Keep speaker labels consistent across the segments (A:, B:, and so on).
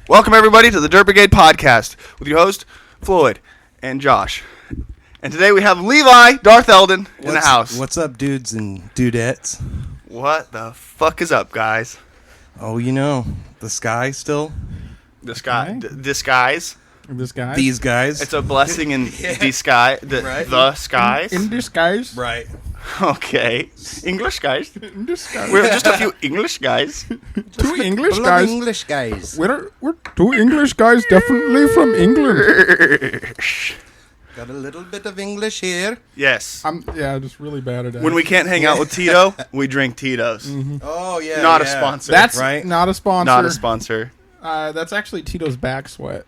A: Welcome, everybody, to the Dirt Brigade podcast with your host, Floyd and Josh. And today we have Levi, Darth Eldon, in the house.
B: What's up, dudes and dudettes?
A: What the fuck is up, guys?
B: Oh, you know, the sky still.
A: Disguise.
C: This guy?
B: These guys.
A: It's a blessing in disguise.
B: Right.
A: The skies.
C: In disguise?
B: Right.
A: Okay. English guys.
C: In disguise.
A: We're just a few English guys.
C: Two English
B: Love
C: guys.
B: English guys.
C: We're two English guys, definitely from England.
B: Got a little bit of English here.
A: Yes.
C: I'm just really bad at that.
A: When we can't hang out with Tito, we drink Tito's.
B: Oh, yeah.
A: Not a sponsor.
C: That's
B: right?
C: not a sponsor.
A: Not a sponsor.
C: That's actually Tito's back sweat.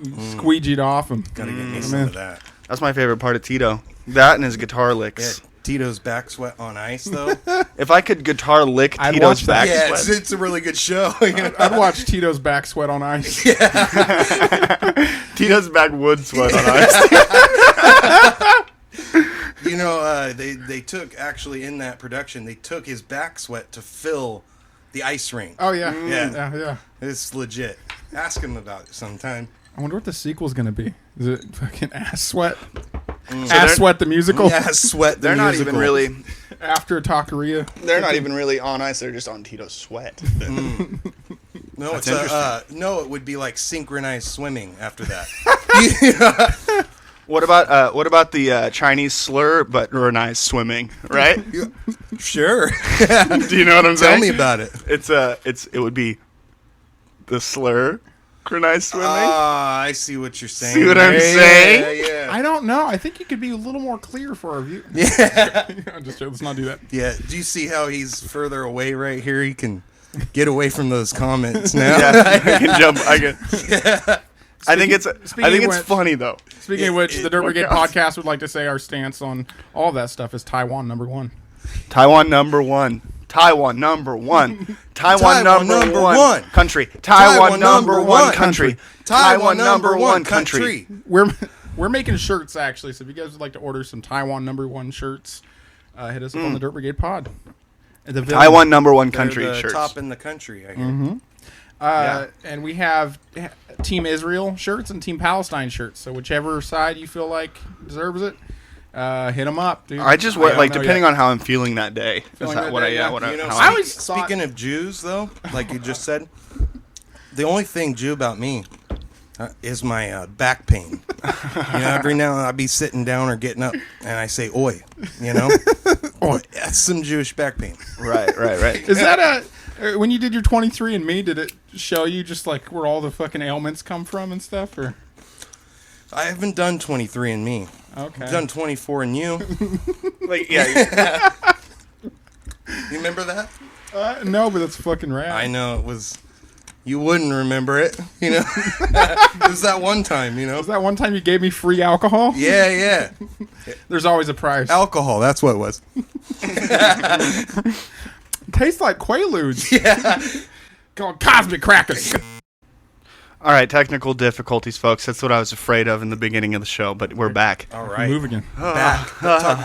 C: Squeegeed off him.
B: Gotta get me some of that.
A: That's my favorite part of Tito. That and his guitar
B: Yeah,
A: licks.
B: Tito's back sweat on ice, though.
A: If I could guitar lick
C: I'd
A: Tito's
C: watch that.
A: back
B: Yeah,
A: sweat.
B: it's a really good show.
C: I'd watch Tito's back sweat on ice.
A: Tito's backwood sweat on ice.
B: You know, they took, actually, in that production, they took his back sweat to fill the ice rink.
C: Oh, yeah.
B: Yeah. It's legit. Ask him about it sometime.
C: I wonder what the sequel's going to be. Is it fucking Ass Sweat?
A: they're-
C: Ass Sweat the musical?
B: Yeah, sweat.
A: They're not even really.
C: After Taqueria?
A: They're not even really on ice. They're just on Tito's sweat.
B: No,
A: That's
B: no, it would be like synchronized swimming after that.
A: What about the Chinese slur but runized swimming? Right?
B: Sure.
A: Do you know what I'm
B: Tell
A: saying?
B: me about it.
A: It would be the slur synchronized swimming.
B: I see what you're saying.
A: See what I'm saying?
B: Yeah.
C: I don't know. I think you could be a little more clear for our view.
B: Yeah.
C: Let's not do that.
B: Yeah. Do you see how he's further away right here? He can get away from those comments now.
A: Yeah, I can jump. I think it's
C: which-
A: funny though.
C: Speaking of which, the Dirt Brigade
A: what
C: podcast would like to say our stance on all that stuff is Taiwan number one.
A: Taiwan number one. Taiwan number one. Taiwan number one country. Taiwan number one country. Taiwan number one country.
C: We're making shirts actually, so if you guys would like to order some Taiwan number one shirts, hit us up on the Dirt Brigade pod.
A: Taiwan number one
B: They're
A: country
B: the
A: shirts.
B: top in the country, I hear.
C: And we have Team Israel shirts and Team Palestine shirts. So whichever side you feel like deserves it, hit them up, dude.
A: I just wear, depending on how I'm feeling that day.
C: Feeling
A: That's
C: that
A: what
C: day, yeah.
B: You know,
C: I always thought-
B: speaking of Jews, though, like you just said, the only thing Jew about me is my back pain. You know, every now and then I'll be sitting down or getting up, and I say "oi," you know, oi. That's some Jewish back pain.
A: Right.
C: Is that when you did your 23andMe, did it show you just like where all the fucking ailments come from and stuff? Or
B: I haven't done 23andMe.
C: okay,
B: I've done 24andYou.
A: Like, yeah.
B: You remember that?
C: no, but that's fucking rad.
B: I know it was. You wouldn't remember it, you know. It was that one time, you know.
C: Was that one time you gave me free alcohol?
B: Yeah.
C: There's always a price.
B: Alcohol. That's what it was.
C: Tastes like Quaaludes.
B: Yeah.
C: Called Cosmic Crackers.
A: All right, technical difficulties, folks. That's what I was afraid of in the beginning of the show, but we're back.
B: All right.
C: Move again.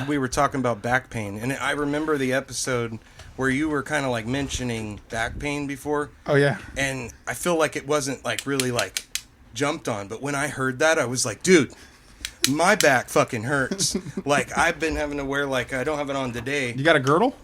B: We were talking about back pain, and I remember the episode where you were kind of like mentioning back pain before,
C: Oh yeah.
B: and I feel like it wasn't like really like jumped on, but when I heard that, I was like, dude, my back fucking hurts. Like I've been having to wear, like, I don't have it on today.
C: You got a girdle?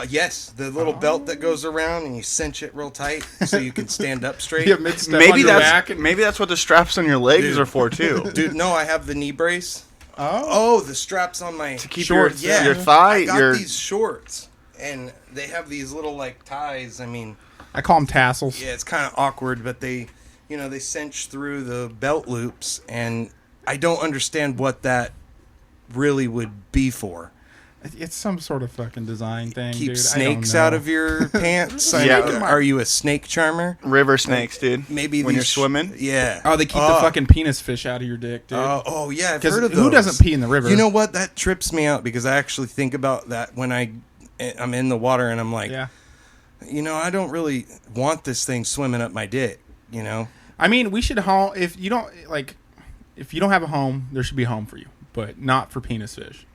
B: Yes, the little belt that goes around and you cinch it real tight so you can stand up straight.
C: Yeah, mid-step on
A: Maybe
C: your back and-
A: that's what the straps on your legs are for too.
B: Dude, no, I have the knee brace.
C: Oh.
B: The straps on my
A: To keep
C: Shorts,
A: your thigh.
B: I got these shorts, and they have these little like ties. I mean,
C: I call them tassels.
B: yeah, it's kind of awkward, but they cinch through the belt loops, and I don't understand what that really would be for.
C: It's some sort of fucking design thing,
B: Keep
C: dude.
B: snakes
C: I don't know.
B: out of your pants?
A: Yeah.
B: Are you a snake charmer?
A: river snakes, dude.
B: Maybe
A: when you're
B: these
A: swimming.
B: Yeah.
C: Oh, they keep the fucking penis fish out of your dick, dude.
B: Oh yeah, I've
C: 'Cause
B: heard of those.
C: who doesn't pee in the river?
B: You know what? That trips me out because I actually think about that when I'm in the water and I'm like,
C: Yeah.
B: you know, I don't really want this thing swimming up my dick, you know?
C: I mean, we should home if you don't have a home, there should be a home for you, but not for penis fish.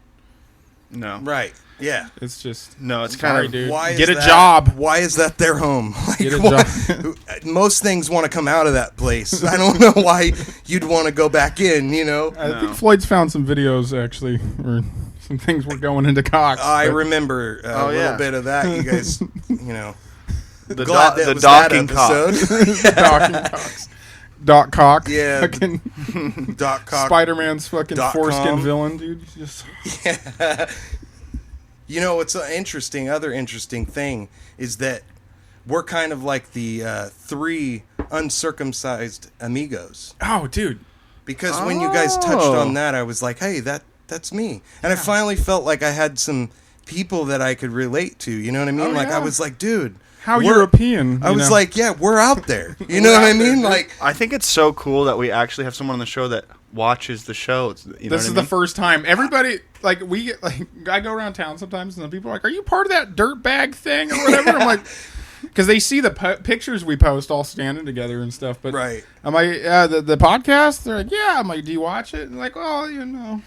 A: No.
B: Right. Yeah.
C: It's just
A: No, it's
C: sorry,
A: kind of
C: dude.
B: Why is
C: Get a
B: that-
C: job.
B: Why is that their home? Like,
C: Get a
B: job. Most things want to come out of that place. I don't know why you'd want to go back in, you know?
C: I think Floyd's found some videos actually where some things were going into Cox.
B: I
C: but-
B: remember a little bit of that. You guys, you know.
A: the,
B: Glad that
A: the
B: was that
A: docking cock.
B: episode.
C: Docking Cox. Doc Cock.
B: Yeah.
C: Fucking
B: Doc Cock.
C: Spider-Man's fucking foreskin
B: .com.
C: villain, dude. Just
B: You know, what's an other interesting thing is that we're kind of like the 3 uncircumcised amigos.
C: oh, dude.
B: Because when you guys touched on that, I was like, hey, that's me. And I finally felt like I had some people that I could relate to. You know what I mean?
C: Oh,
B: like,
C: yeah.
B: I was like, dude.
C: How
B: we're-
C: European.
B: I
C: you
B: was
C: know?
B: like, yeah, we're out there. You know what I mean? Like,
A: I think it's so cool that we actually have someone on the show that watches the show. You know
C: this
A: what
C: is
A: I
C: the
A: mean?
C: first time. Everybody, like, we get, like, I go around town sometimes and the people are like, are you part of that dirt bag thing or whatever? I'm like, because they see the pictures we post all standing together and stuff. But
B: right.
C: I'm like, the podcast? They're like, yeah. I'm like, do you watch it? And like, oh, you know.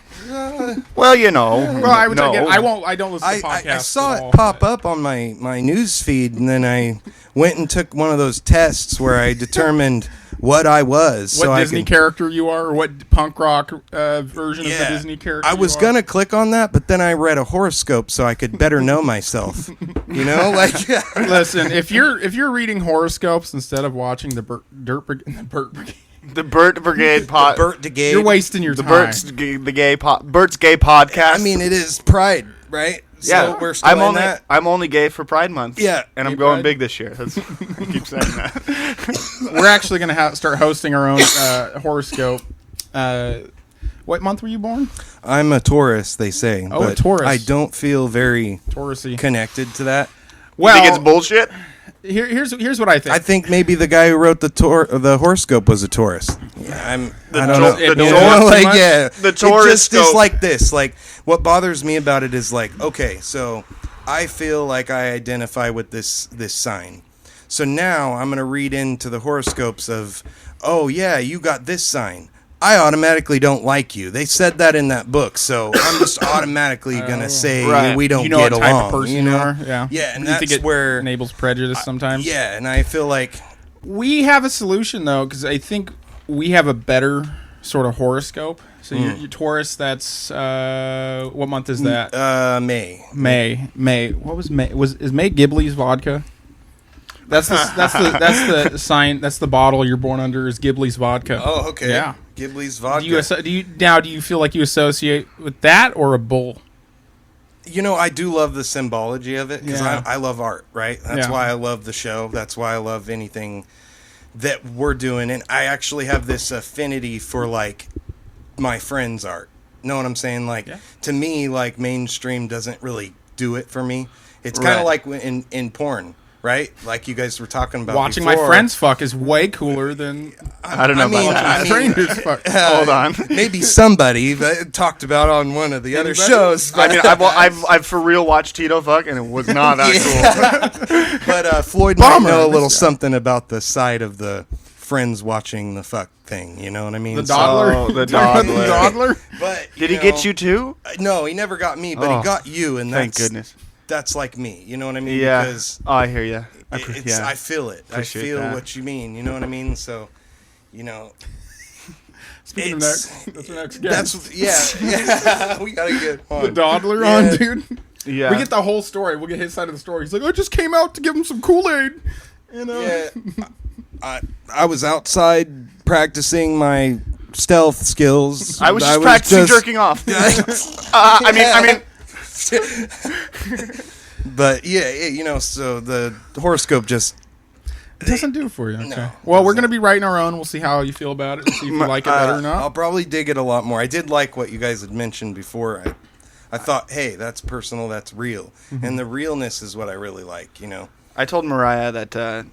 A: Well, you know.
C: Well, I would
A: no.
C: I don't listen to podcasts.
B: I saw
C: at
B: it
C: all,
B: pop
C: but-
B: up on my news feed, and then I went and took one of those tests where I determined what I was.
C: What
B: so
C: Disney
B: I can,
C: character you are, or what punk rock version of the Disney character
B: I was
C: you are.
B: gonna click on that, but then I read a horoscope so I could better know myself. You know, like
C: Listen, if you're reading horoscopes instead of watching the Burt Brigade,
A: The Burt Brigade pod.
B: Burt Brigade.
C: you're wasting your
A: the
C: time.
A: Bert's gay podcast.
B: I mean, it is Pride, right?
A: yeah,
B: So we're still in that.
A: I'm only gay for Pride Month.
B: Yeah.
A: and I'm
C: Gay
A: going
C: Pride?
A: big this year. That's, I keep saying that.
C: We're actually going to start hosting our own horoscope. What month were you born?
B: I'm a Taurus, they say.
C: Oh, a
B: but
C: Taurus.
B: I don't feel very
C: Taurusy.
B: connected to that.
A: You think it's bullshit?
C: Here's what I think.
B: I think maybe the guy who wrote the horoscope was a Taurus. Yeah, I don't know.
A: The
B: You
C: Taurus
B: know,
C: too
B: like,
C: much?
B: yeah,
A: The
B: it just is
A: Tauroscope.
B: like this. Like, what bothers me about it is like, okay, so I feel like I identify with this sign. So now I'm going to read into the horoscopes of, oh yeah, you got this sign. I automatically don't like you. They said that in that book, so I'm just automatically gonna say
A: Right.
B: we don't
C: you know
B: get
C: what type
B: along.
C: of person
B: you
C: you
B: know?
C: are. Yeah,
B: Yeah, and
C: You think
B: that's
C: it
B: where
C: enables prejudice sometimes.
B: yeah, and I feel like
C: We have a solution though, because I think we have a better sort of horoscope. So your Taurus, that's what month is that?
B: May.
C: May. What was May? Is May Ghibli's vodka? That's the sign. That's the bottle you're born under. Is Ghibli's vodka?
B: Oh, okay.
C: Yeah.
B: Ghibli's vodka.
C: Do you feel like you associate with that or a bull?
B: You know, I do love the symbology of it because
C: Yeah.
B: I love art, right? That's
C: Yeah.
B: why I love the show. That's why I love anything that we're doing. And I actually have this affinity for, like, my friends' art. Know what I'm saying? Like,
C: Yeah.
B: to me, like, mainstream doesn't really do it for me. It's kind
A: Right.
B: of like in porn, right? Like you guys were talking about
C: Watching
B: before.
C: my friends fuck is way cooler than
A: I don't know about that.
C: strangers fuck.
A: Hold on.
B: Maybe somebody talked about on one of the other
C: Anybody?
B: shows.
A: I mean, I've for real watched Tito fuck, and it was not that cool.
B: But Floyd might
C: Bummer.
B: know a little
C: This-
B: something about the side of the friends watching the fuck thing. You know what I mean?
C: The Dodler.
A: Oh, the
C: The
A: Dodler.
C: Dodler.
B: But
A: Did he get you too?
B: No, he never got me, but
A: Oh,
B: he got you, and
A: Thank
B: that's
A: goodness.
B: that's like me. You know what I mean?
A: Yeah.
B: Because
A: Oh, I hear you.
B: I feel it. I
A: Appreciate
B: feel
A: that.
B: what you mean. You know what I mean? So, you know,
C: Speaking of
B: It's-
C: next, that's the next guest.
B: yeah. We gotta get
C: The
B: on.
C: Dodler
B: Yeah.
C: on, dude.
A: Yeah.
C: We get the whole story. We'll get his side of the story. He's like, I just came out to give him some Kool-Aid. You know?
B: Yeah. I was outside practicing my stealth skills.
A: I was just practicing jerking off. I mean,
B: But yeah, you know, so the horoscope just
C: It doesn't do it for you. Okay.
B: No,
C: Well, we're going to be writing our own. We'll see how you feel about it and see if you like it better or not.
B: I'll probably dig it a lot more. I did like what you guys had mentioned before. I thought, hey, that's personal, that's real, and the realness is what I really like. You know,
A: I told Mariah that I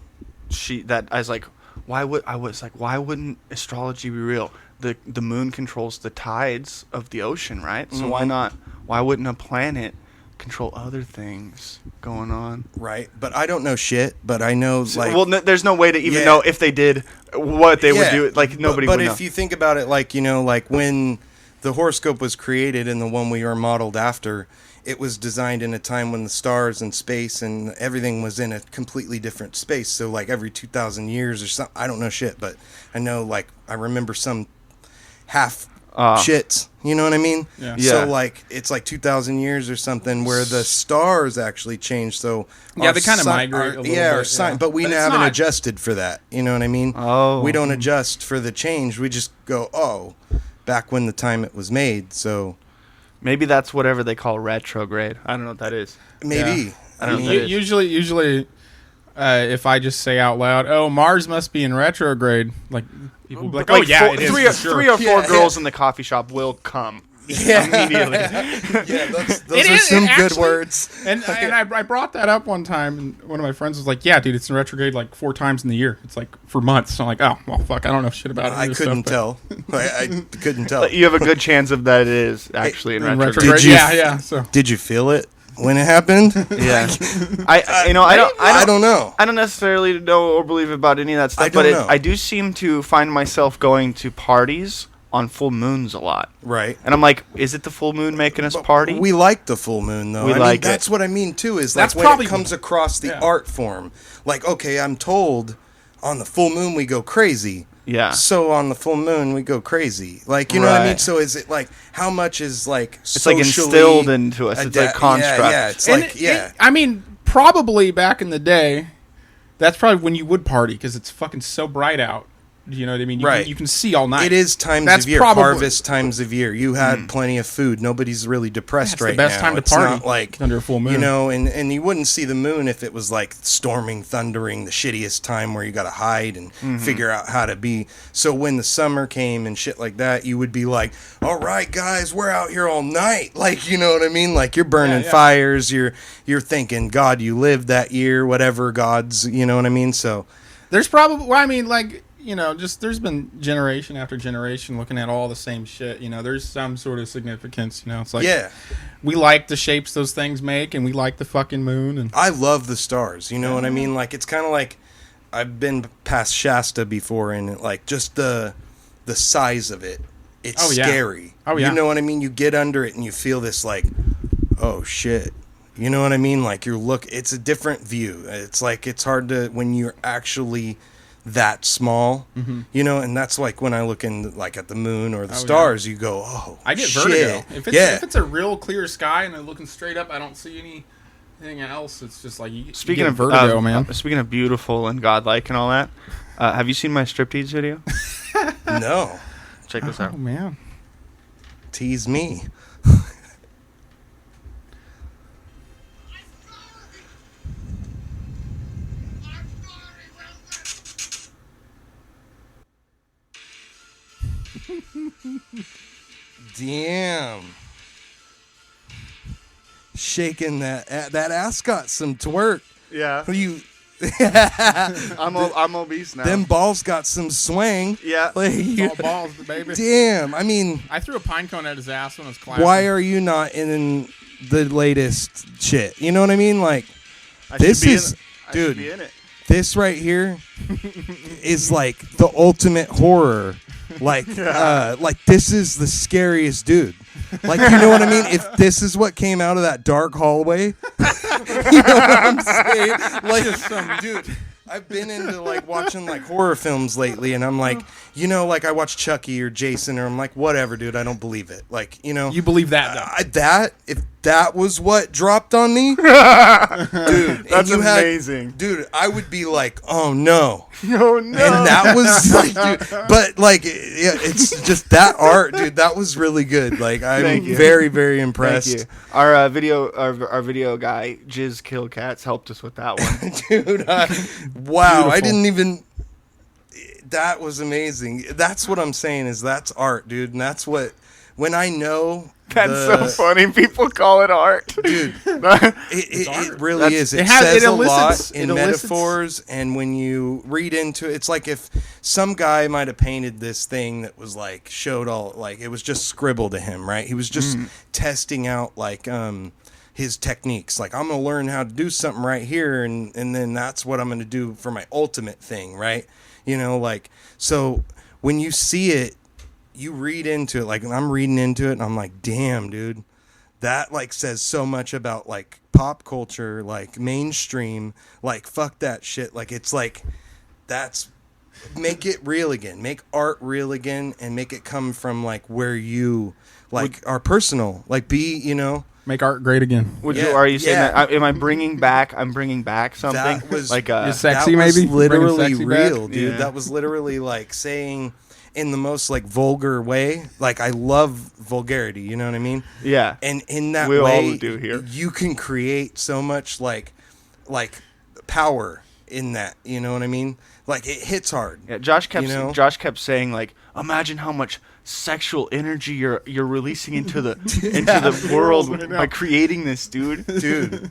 A: was like, why wouldn't astrology be real? The moon controls the tides of the ocean, right? So why wouldn't a planet control other things going on?
B: right? But I don't know shit. But I know like
A: Well, there's no way to even
B: Yeah.
A: know if they did what they would
B: Yeah,
A: do. Like nobody
B: But
A: would know.
B: if you think about it, like, you know, like when the horoscope was created and the one we are modeled after, it was designed in a time when the stars and space and everything was in a completely different space. So like every 2,000 years or something, I don't know shit, but I know like I remember some half shits. You know what I mean?
C: Yeah.
B: So like it's like 2,000 years or something where the stars actually change. So
C: yeah, they kind of migrate.
B: But we haven't adjusted for that. You know what I mean?
A: Oh,
B: we don't adjust for the change. We just go, back when the time it was made. So
A: maybe that's whatever they call retrograde. I don't know what that is.
B: maybe.
C: Yeah.
A: I don't know what that is.
C: Usually, if I just say out loud, "Oh, Mars must be in retrograde," like people will be like, "Oh yeah, it is."
A: Three or four girls in the coffee shop will come.
B: Yeah.
A: Immediately.
B: Yeah, those are some good words.
C: And I brought that up one time, and one of my friends was like, "Yeah, dude, it's in retrograde like 4 times in the year. It's like for months." So I'm like, "Oh, well, fuck, I don't know shit about it."
B: I couldn't tell. I couldn't tell.
A: You have a good chance of that it is actually in retrograde.
B: Did you-
C: Yeah. So
B: Did you feel it when it happened?
A: Yeah, I don't
B: know.
A: I don't necessarily know or believe about any of that stuff,
B: I don't know.
A: I do seem to find myself going to parties on full moons a lot.
B: Right.
A: And I'm like, is it the full moon making us party?
B: We like the full moon, though.
A: We like
B: that's
A: it.
B: what I mean, too, is
C: That's
B: like when
C: probably-
B: it comes across the
C: Yeah.
B: art form. Like, okay, I'm told on the full moon we go crazy.
A: Yeah.
B: So on the full moon we go crazy. Like, you know what I mean?
A: Right.
B: So is it like, how much is like
A: It's like instilled into us. It's like construct.
B: Yeah, it's
C: And
B: like, yeah.
C: I mean, probably back in the day, that's probably when you would party because it's fucking so bright out. You know what I mean?
B: Right.
C: You can see all night.
B: It is times
C: That's
B: of year,
C: probably-
B: harvest times of year. You had plenty of food. Nobody's really depressed
C: It's
B: right
C: the best
B: now.
C: time to
B: It's
C: party.
B: not like
C: under a full moon.
B: you know, and you wouldn't see the moon if it was like storming, thundering, the shittiest time where you got to hide and figure out how to be. So when the summer came and shit like that, you would be like, "All right, guys, we're out here all night." Like, you know what I mean? Like you're burning
C: Yeah.
B: fires. You're thinking, God, you lived that year, whatever gods. You know what I mean? So
C: There's probably, well, I mean, like, you know, just there's been generation after generation looking at all the same shit. You know, there's some sort of significance. You know, it's like,
B: yeah.
C: we like the shapes those things make, and we like the fucking moon. And
B: I love the stars. You know what I mean? Like it's kind of like I've been past Shasta before, and like just the size of it. It's
C: Oh, yeah.
B: scary.
C: Oh, yeah.
B: You know what I mean? You get under it and you feel this like, oh shit. You know what I mean? Like it's a different view. It's like it's hard to when you're actually that small. You know, and that's like when I look in like at the moon or the stars, you go, oh,
C: I get
B: shit.
C: vertigo. If
B: Yeah.
C: it's a real clear sky and I'm looking straight up, I don't see anything else. It's just like you
A: Speaking
C: get
A: of
C: vertigo, man.
A: Speaking of beautiful and godlike and all that, have you seen my striptease video?
B: No.
A: Check this out.
C: Oh man.
B: Tease me. Damn. Shaking that ass got some twerk.
A: Yeah,
B: You
A: I'm obese now.
B: them balls got some swing.
A: Yeah.
B: Like,
C: It's all balls, baby.
B: damn. I mean,
C: I threw a pine cone at his ass when I was clapping.
B: why are you not in the latest shit? You know what I mean? Like
A: I
B: this
A: should be
B: is
A: in, I should
B: dude.
A: be in it.
B: This right here is like the ultimate horror. Like this is the scariest dude. Like, you know what I mean? If this is what came out of that dark hallway, you know what I'm saying? Like, dude, I've been into like watching like horror films lately, and I'm like, you know, like I watch Chucky or Jason, or I'm like, whatever, dude, I don't believe it. Like, you know,
C: You believe that, though.
B: if that was what dropped on me, dude,
A: That's amazing.
B: dude, I would be like, oh no.
A: Oh no!
B: And that was like, dude, but like, yeah, it's just that art, dude. That was really good. Like, I'm
A: Thank you.
B: very, very impressed,
A: Thank you. Our video guy Jizz Kill Cats helped us with that one.
B: dude. Wow, I
C: Beautiful.
B: didn't even. That was amazing. That's what I'm saying is that's art, dude, and that's what when I know.
A: That's so funny. People call it art,
B: Dude.
C: art.
B: It really
A: That's-
B: is. It,
C: it has-
B: says
C: it
B: a
C: elicits-
B: lot in
C: it elicits-
B: metaphors, and when you read into it, it's like if some guy might have painted this thing that was like showed all like it was just scribble to him, right? He was just testing out like his techniques. Like I'm gonna learn how to do something right here, and then that's what I'm gonna do for my ultimate thing, right? You know, like so when you see it. You read into it, like I'm reading into it, and I'm like, damn, dude, that like says so much about like pop culture, like mainstream, like fuck that shit. Like it's like that's make it real again, make art real again, and make it come from like where you like are personal, like be, you know,
C: make art great again.
A: Are you saying that? Am I bringing back? I'm bringing back something
B: that was
A: like
C: You're sexy,
B: that was
C: maybe
B: literally
C: Bringing sexy
B: real,
C: back?
B: dude.
A: Yeah.
B: That was literally like saying in the most like vulgar way. Like I love vulgarity, you know what I mean?
A: Yeah.
B: And in that
A: We
B: way,
A: all do here.
B: you can create so much like power in that. You know what I mean? Like it hits hard.
A: Yeah, Josh kept
B: you know?
A: saying like, imagine how much sexual energy you're releasing into the world
C: Right now.
A: by creating this, dude.
B: Dude.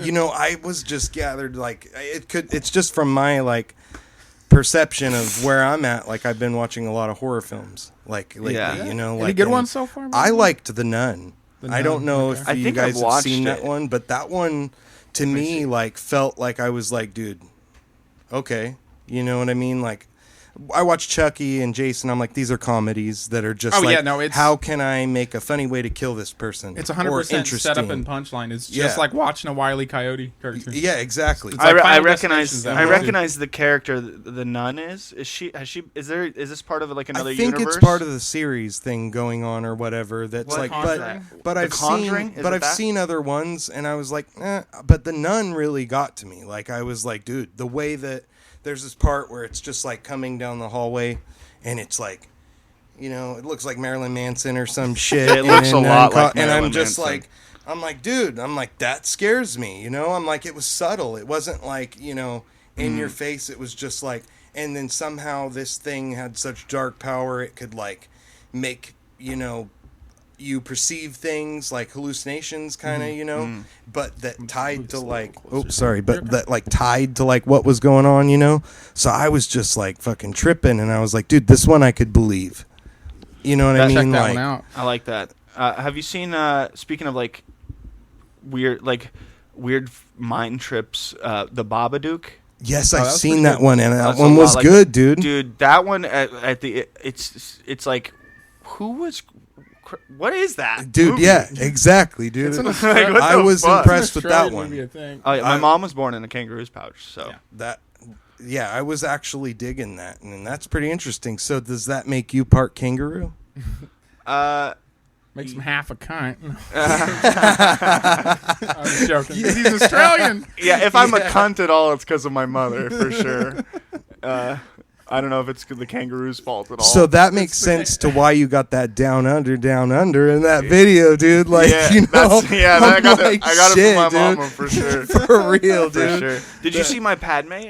B: You know, I was just gathered like it's just from my like perception of where I'm at. Like I've been watching a lot of horror films like lately,
A: Yeah.
B: you know,
C: Any
B: like
C: good
B: and
C: ones so far?
B: I liked The Nun.
C: The
B: I don't
C: Nun,
B: know
C: okay.
B: if
A: I
B: you
A: think
B: guys
A: I've
B: have
A: watched
B: seen that
A: it.
B: one, but that one to me like felt like I was like, dude, okay, you know what I mean? Like I watched Chucky and Jason. I'm like, these are comedies that are just
C: Oh,
B: like,
C: yeah, no, it's-
B: how can I make a funny way to kill this person?
C: It's
B: Or
C: 100% setup
B: interesting.
C: and punchline. It's just
B: Yeah.
C: like watching a Wile E. Coyote cartoon.
B: Yeah, exactly.
C: It's like
A: I
C: Final
A: recognize
C: Destination's that
A: I
C: way, too.
A: recognize the character the nun is is this part of like another
B: I think
A: universe?
B: it's part of the series thing going on or whatever. That's
A: What
B: like,
C: Conjuring?
B: but
A: The
B: I've
A: Conjuring?
B: seen,
A: Is
B: but
A: it
B: I've
A: that?
B: seen other ones, and I was like, but the Nun really got to me. Like I was like, dude, the way that there's this part where it's just like coming down the hallway, and it's like, you know, it looks like Marilyn Manson or some shit.
A: It looks a lot like
B: and I'm
A: Marilyn
B: just
A: Manson.
B: like, I'm like, dude, I'm like, that scares me. You know, I'm like, it was subtle. It wasn't like, you know, in your face. It was just like, and then somehow this thing had such dark power. It could like make, you know, you perceive things like hallucinations kind of, you know, but that tied to like, but that like tied to like what was going on, you know? So I was just like fucking tripping, and I was like, dude, this one I could believe. You know what I
C: Check
B: mean?
C: that
B: Like,
C: one out.
A: I like that. Have you seen speaking of like weird mind trips, the Babadook?
B: yes,
C: Oh,
B: I've
C: that was
B: seen
C: pretty
B: that
C: good.
B: one, and
A: That's
B: that
A: a
B: one
A: lot
B: was
A: like-
B: good, dude.
A: Dude, that one at the it's like what is that?
B: Dude,
A: movie?
B: yeah, exactly, dude.
C: It's an
A: Like,
C: Australian-
A: what
B: I
A: the
B: was
A: fuck?
B: impressed with that
C: Australian
B: one.
C: movie, I think.
A: Oh, yeah, my
B: I-
A: mom was born in a kangaroo's pouch, so
C: Yeah.
B: Yeah, I was actually digging that, and that's pretty interesting. So does that make you part kangaroo?
C: Makes him half a cunt. I'm joking. He's Australian.
A: yeah. If I'm a cunt at all, it's because of my mother for sure. I don't know if it's the kangaroo's fault at all.
B: So that makes sense to why you got that down under in that video, dude. Like,
A: yeah,
B: you know,
A: I got
B: like,
A: it
B: shit,
A: from my
B: dude.
A: mama for sure.
B: For real,
A: For
B: dude.
A: sure. Did you see my Padme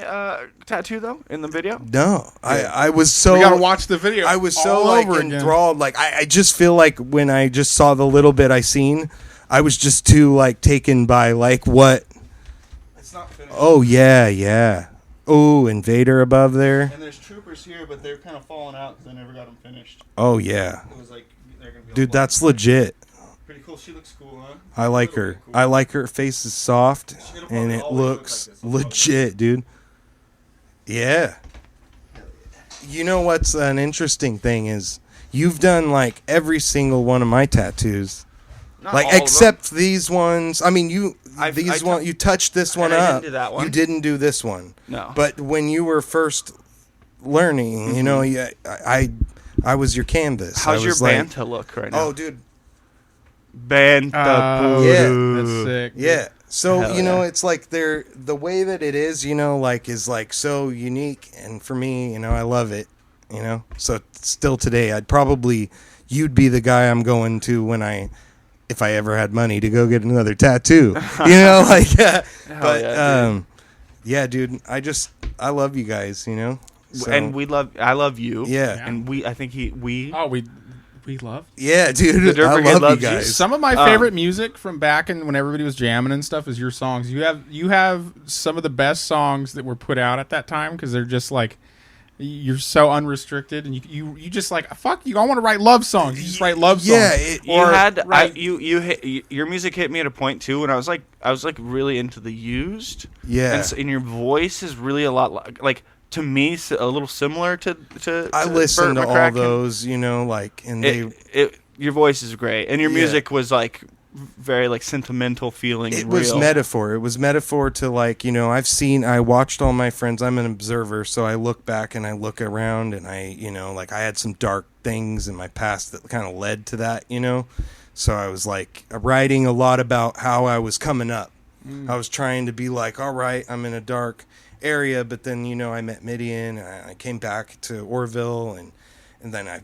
A: tattoo though in the video?
B: No, I was so
C: We gotta watch the video.
B: I was so
C: all
B: like
C: over again.
B: enthralled. Like I just feel like when I just saw the little bit I seen, I was just too like taken by like what.
A: It's not finished.
B: Oh yeah. Oh, Invader above there.
A: And there's troopers here, but they're kind of falling out because I never got them finished.
B: Oh yeah,
A: It was like they're gonna be
B: dude, that's legit.
A: pretty cool. She looks cool, huh?
B: I like her. I like her face is soft
A: It'll
B: and
A: probably
B: it
A: always look
B: looks
A: like this.
B: legit, dude. Yeah. You know what's an interesting thing is you've done like every single one of my tattoos.
A: Not
B: Like
A: all of them.
B: except these ones. I mean, you
A: I
B: you touched this one
A: I didn't
B: up.
A: do that one.
B: You didn't do this one.
A: No.
B: But when you were first learning, you know, yeah, I was your canvas.
A: How's
B: I
A: your
B: was like,
A: banta look right now?
B: Oh, dude.
A: Banta.
B: Yeah.
C: That's sick.
B: Yeah. So,
A: Hell
B: you know,
A: yeah.
B: it's like the way that it is, you know, like is like so unique, and for me, you know, I love it, you know. So still today, you'd be the guy I'm going to if I ever had money to go get another tattoo. You know, like but
A: yeah,
B: yeah, dude, I love you guys, you know. So,
A: and I love you.
B: Yeah.
A: And I think we
C: Oh, we love.
B: yeah, dude,
A: The Dirt
B: I
A: Brigade
B: love you
A: loves you.
B: guys.
C: Some of my favorite music from back when everybody was jamming and stuff is your songs. You have some of the best songs that were put out at that time because they're just like you're so unrestricted and you just like fuck you. I want to write love songs. You just write love songs.
B: Yeah,
A: you had
C: right.
A: your music hit me at a point too when I was like really into the Used.
B: Yeah.
A: And your voice is really a lot like to me a little similar to
B: I
A: to
B: listened
A: Burt
B: to all
A: McCracken.
B: those, you know, like, and they.
A: your voice is great, and your
B: Yeah.
A: music was like very like sentimental feeling.
B: It
A: and
B: was
A: real.
B: metaphor. It was metaphor to like, you know, I watched all my friends. I'm an observer, so I look back and I look around and I, you know, like I had some dark things in my past that kind of led to that, you know. So I was like writing a lot about how I was coming up. I was trying to be like, all right, I'm in a dark area, but then, you know, I met Midian and I came back to Orville and then I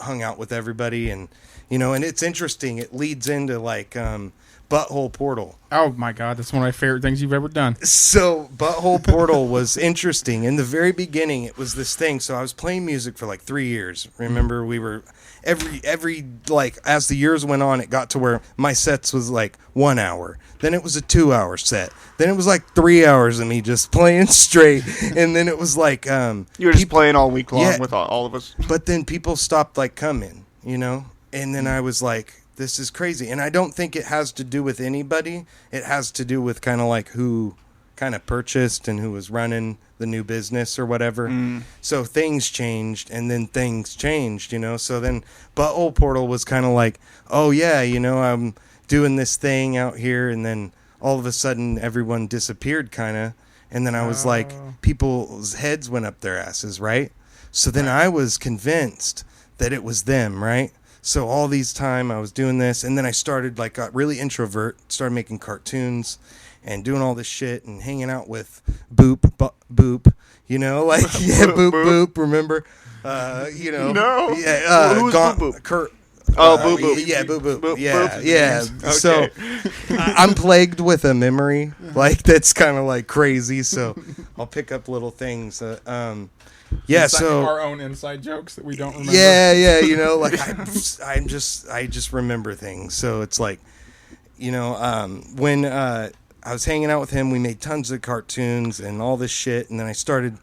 B: hung out with everybody and, you know, and it's interesting. It leads into like Butthole Portal.
C: Oh my God, that's one of my favorite things you've ever done.
B: So Butthole Portal was interesting. In the very beginning, it was this thing. So I was playing music for like 3 years. Remember, we were every like as the years went on, it got to where my sets was like 1 hour. Then it was a 2-hour set. Then it was like 3 hours of me just playing straight. And then it was like
A: You were just playing all week long
B: Yeah.
A: with all of us.
B: But then people stopped like coming, you know? And then I was like, this is crazy. And I don't think it has to do with anybody. It has to do with kind of like who kind of purchased and who was running the new business or whatever. So things changed and then things changed, you know? So then Butthole Portal was kind of like, oh yeah, you know, I'm doing this thing out here. And then all of a sudden everyone disappeared kind of. And then I was like, people's heads went up their asses, right? So then I was convinced that it was them, right? So all these time I was doing this, and then I started like got really introvert, started making cartoons, and doing all this shit and hanging out with Boop, you know, like yeah, Boop. Remember, you know,
A: No.
B: yeah,
A: Who's Boop?
B: Kurt.
A: Oh, Boop.
B: Yeah, Boop.
A: Boop,
B: Yeah,
A: Boop.
B: yeah.
A: Okay.
B: So I'm plagued with a memory like that's kind of like crazy. So I'll pick up little things. Yeah,
C: Inside-
B: so
C: our own inside jokes that we don't remember.
B: yeah, you know, like I just remember things. So it's like, you know, when I was hanging out with him, we made tons of cartoons and all this shit, and then I started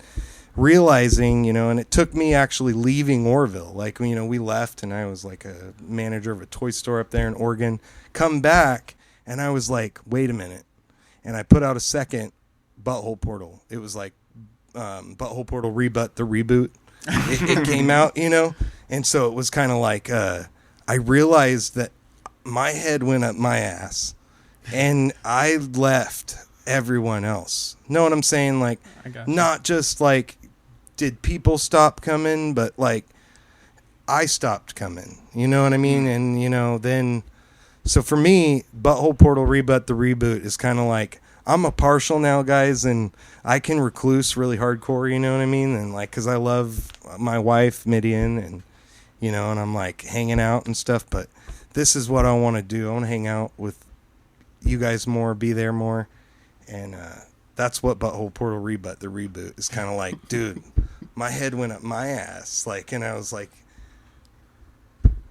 B: realizing, you know, and it took me actually leaving Orville. Like, you know, we left, and I was like a manager of a toy store up there in Oregon. Come back, and I was like, wait a minute, and I put out a second Butthole Portal. It was like Butthole Portal Rebut the Reboot. It came out, you know, and so it was kind of like I realized that my head went up my ass and I left everyone else. Know what I'm saying? Like,
C: I got you.
B: not just like did people stop coming, but like I stopped coming, you know what I mean? And you know, then so for me, Butthole Portal Rebut the Reboot is kind of like I'm a partial now, guys, and I can recluse really hardcore, you know what I mean? And like, cause I love my wife, Midian, and you know, and I'm like hanging out and stuff, but this is what I want to do. I want to hang out with you guys more, be there more. And that's what Butthole Portal Rebut the Reboot is kind of like, dude, my head went up my ass. Like, and I was like,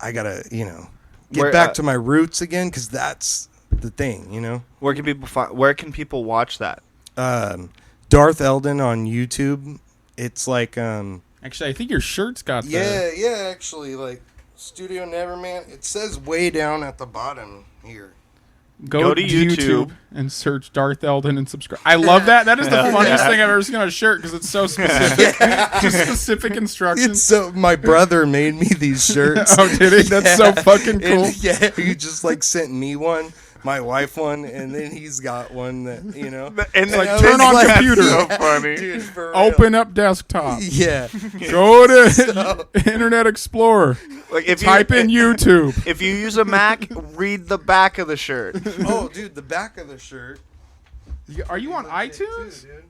B: I gotta, you know, get back to my roots again. Cause that's the thing, you know.
A: Where can people where can people watch that?
B: Darth Eldon on YouTube. It's like
C: Actually, I think your shirt's got the...
B: yeah, actually, like Studio Neverman. It says way down at the bottom here.
C: Go to YouTube and search Darth Eldon and subscribe. I love that. That is the funniest thing I've ever seen on a shirt because it's so specific. Just specific instructions.
B: It's so my brother made me these shirts.
C: Oh, did he? That's so fucking cool.
B: And, yeah, he just like sent me one, my wife one, and then he's got one that, you know.
A: And
C: like,
B: I
C: turn
B: was
C: on
B: like,
C: computer.
A: So funny.
B: Dude, for real.
C: Open up desktop.
B: Yeah.
C: Go to Internet Explorer.
A: Like if
C: Type in YouTube.
A: If you use a Mac, read the back of the shirt.
B: Oh, dude, the back of the shirt.
C: Are you on iTunes?
B: Dude.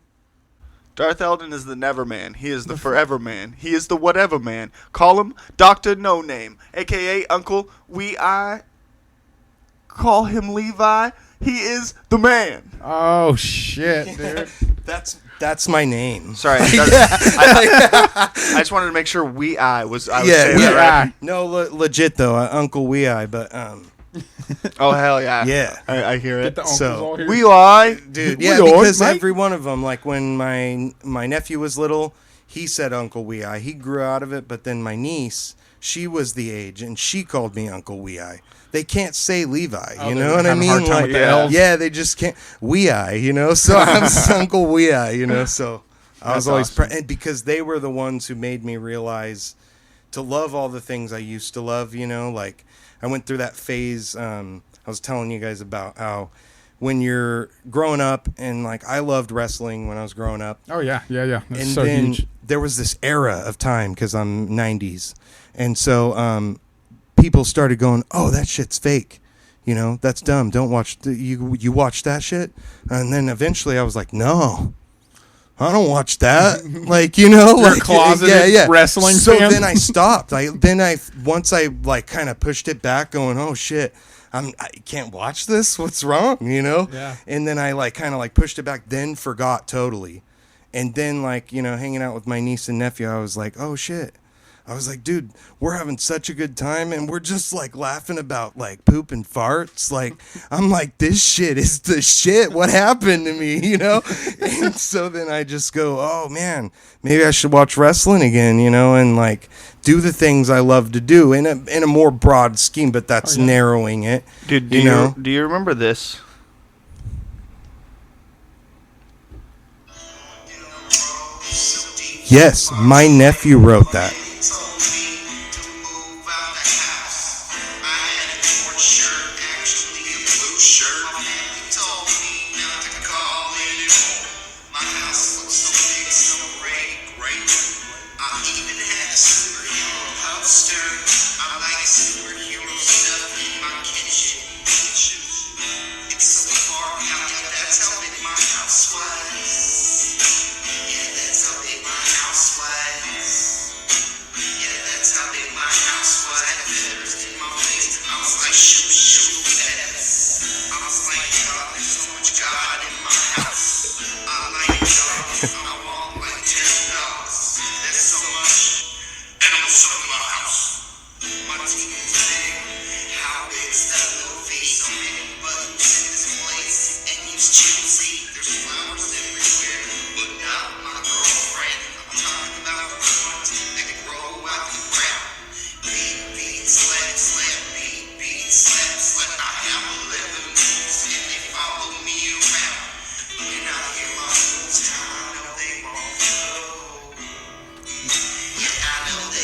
A: Darth Eldon is the Never Man. He is the Forever Man. He is the Whatever Man. Call him Dr. No Name, a.k.a. Uncle I. Call him Levi. He is the man.
C: Oh, shit, dude.
B: That's my name.
A: Sorry. I just wanted to make sure I was saying that right.
B: No, legit though, Uncle Wee-I, but
A: Oh, hell yeah.
B: yeah.
A: I hear
C: Get
A: it.
C: the uncles
B: So,
C: all here.
B: Dude,
C: We
B: yeah,
C: are,
B: because
C: mate.
B: every one of them, like when my nephew was little, he said Uncle Wee-I. He grew out of it, but then my niece, she was the age, and she called me Uncle Wee-I. They can't say Levi,
C: Oh,
B: you
C: they're
B: know what I
C: having a hard
B: mean?
C: time
B: Like,
C: with the L's.
B: yeah, they just can't. Wee-I, you know? So I'm Uncle Wee-I, you know? So I was
A: That's
B: always,
A: awesome.
B: and because they were the ones who made me realize love all the things I used to love, you know, like I went through that phase. I was telling you guys about how when you're growing up, and like I loved wrestling when I was growing up.
C: Oh yeah. That's
B: And
C: so
B: then
C: huge.
B: there was this era of time, because I'm 90s. And so people started going, oh, that shit's fake. You know, that's dumb. Don't watch, you watch that shit? And then eventually I was like, no, I don't watch that. Like, you know,
C: You're a
B: like
C: closeted wrestling
B: so
C: fan?
B: then I stopped. Once I like kind of pushed it back going, oh shit, I can't watch this. What's wrong? You know?
C: Yeah.
B: And then I like kind of like pushed it back, then forgot totally. And then like, you know, hanging out with my niece and nephew, I was like, oh shit. I was like, dude, we're having such a good time, and we're just like laughing about like poop and farts. Like, I'm like, this shit is the shit. What happened to me, you know? And so then I just go, oh man, maybe I should watch wrestling again, you know, and like do the things I love to do in a more broad scheme, but that's narrowing it.
A: Dude, do you remember this?
B: Yes, my nephew wrote that.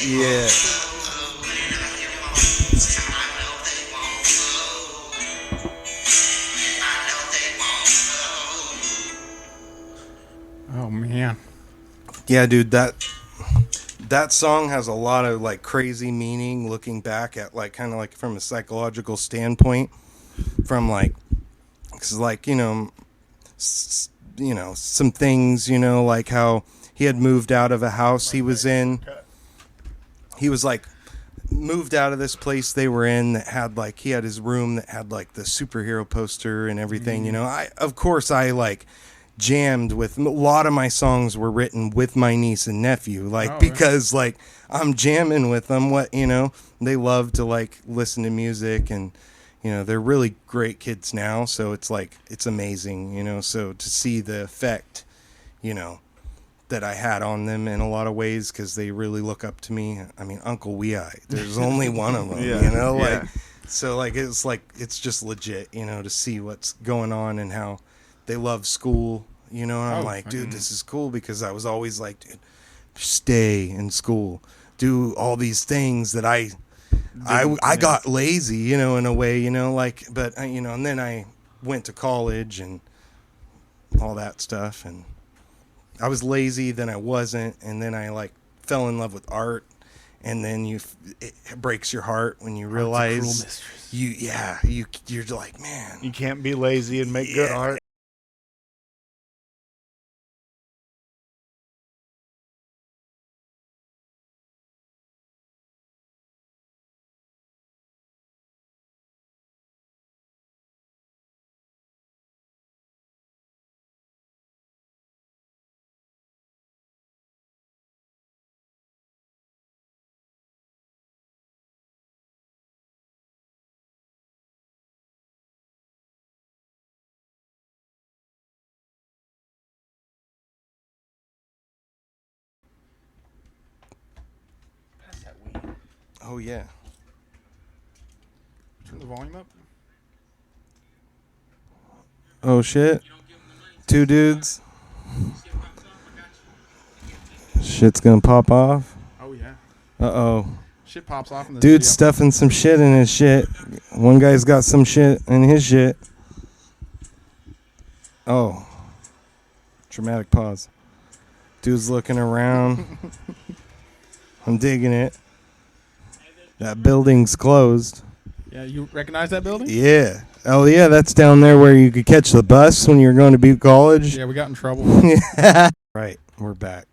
B: Yeah.
C: Oh man.
B: Yeah, dude, that song has a lot of like crazy meaning looking back at like kind of like from a psychological standpoint, from like, cause like, you know, some things, you know, like how he had moved out of a house he was in. He was like moved out of this place they were in that had like, he had his room that had like the superhero poster and everything, you know. I like jammed with a lot of my songs were written with my niece and nephew, like because like I'm jamming with them. What, you know, they love to like listen to music, and you know, they're really great kids now, so it's like it's amazing, you know. So to see the effect, you know, that I had on them in a lot of ways, because they really look up to me. I mean, Uncle Wee-Eye, there's only one of them, you know, like so like it's just legit, you know, to see what's going on and how they love school, you know. And I'm like, dude, this is cool, because I was always like, dude, stay in school, do all these things that I got lazy, you know, in a way, you know, like, but you know, and then I went to college and all that stuff, and I was lazy, then I wasn't, and then I like fell in love with art, and then it breaks your heart when you realize you're like, man,
A: You can't be lazy and make good art.
B: Oh yeah.
C: Turn the volume up.
B: Oh shit. Two dudes. Shit's gonna pop off.
C: Oh yeah.
B: Uh-oh.
C: Shit pops off in the
B: Dude's
C: video.
B: stuffing some shit in his shit. One guy's got some shit in his shit. Oh. Dramatic pause. Dude's looking around. I'm digging it. That building's closed.
C: Yeah, you recognize that building?
B: Yeah. Oh, yeah, that's down there where you could catch the bus when you were going to Butte College.
C: Yeah, we got in trouble.
B: Right, we're back.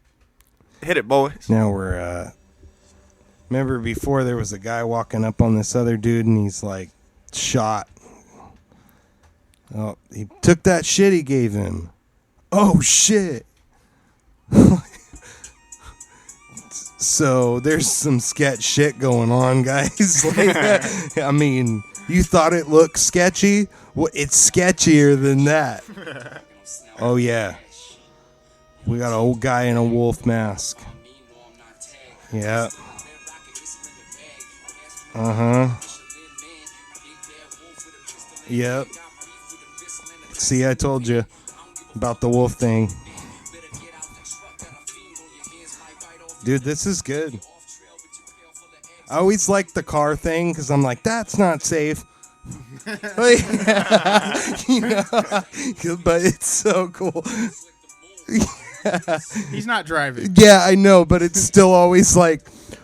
A: Hit it, boys.
B: Now we're, remember before there was a guy walking up on this other dude and he's like, shot. Oh, he took that shit he gave him. Oh, shit. So there's some sketch shit going on, guys. Like, I mean, you thought it looked sketchy? Well, it's sketchier than that. Oh, yeah. We got an old guy in a wolf mask. Yeah. Uh-huh. Yep. See, I told you about the wolf thing. Dude, this is good. I always like the car thing because I'm like, that's not safe. Like, you know, but it's so cool.
C: He's not driving.
B: Yeah, I know, but it's still always like,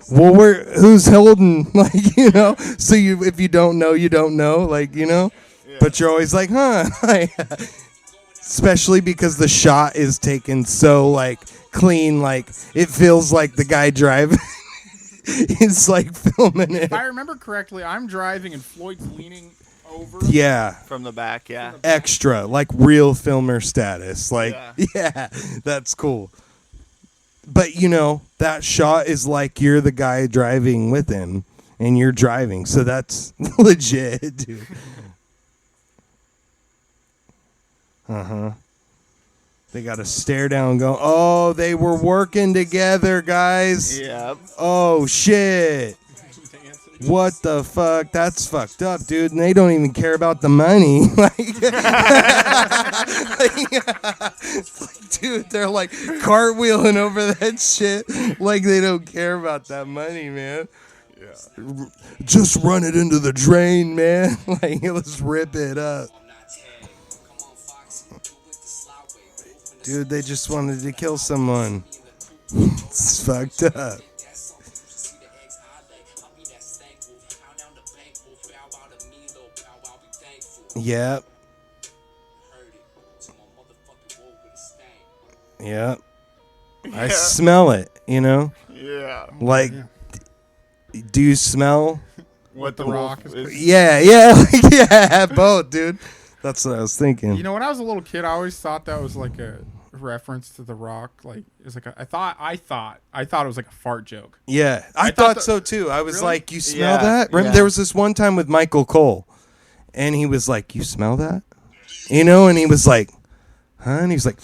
B: well, who's holding? Like, you know, so if you don't know, you don't know, like, you know, but you're always like, huh? Especially because the shot is taken so like clean, like it feels like the guy driving is like filming it.
C: If I remember correctly, I'm driving and Floyd's leaning over.
B: Yeah.
A: From the back, yeah.
B: Extra, like real filmer status. Like, yeah, that's cool. But, you know, that shot is like you're the guy driving with him and you're driving. So that's legit, dude. Uh-huh. They got to stare down and go, oh, they were working together, guys.
A: Yep.
B: Oh, shit. What the fuck? That's fucked up, dude. And they don't even care about the money. Dude, they're like cartwheeling over that shit like they don't care about that money, man. Yeah. Just run it into the drain, man. Like, let's rip it up. Dude, they just wanted to kill someone. It's fucked up. Yep. Yep. I smell it, you know?
A: Yeah.
B: Like, do you smell?
A: What the
C: Rock
A: wolf
C: is-
A: is.
B: Yeah, yeah, both, dude. That's what I was thinking.
C: You know, when I was a little kid, I always thought that was like a reference to The Rock. Like, it's like I thought it was like a fart joke.
B: Yeah, I
C: thought
B: thought so too. I was
C: Really?
B: like, you smell
A: Yeah,
B: that? Remember,
A: yeah.
B: there was this one time with Michael Cole, and he was like, you smell that? You know, and he was like, huh? And he was like,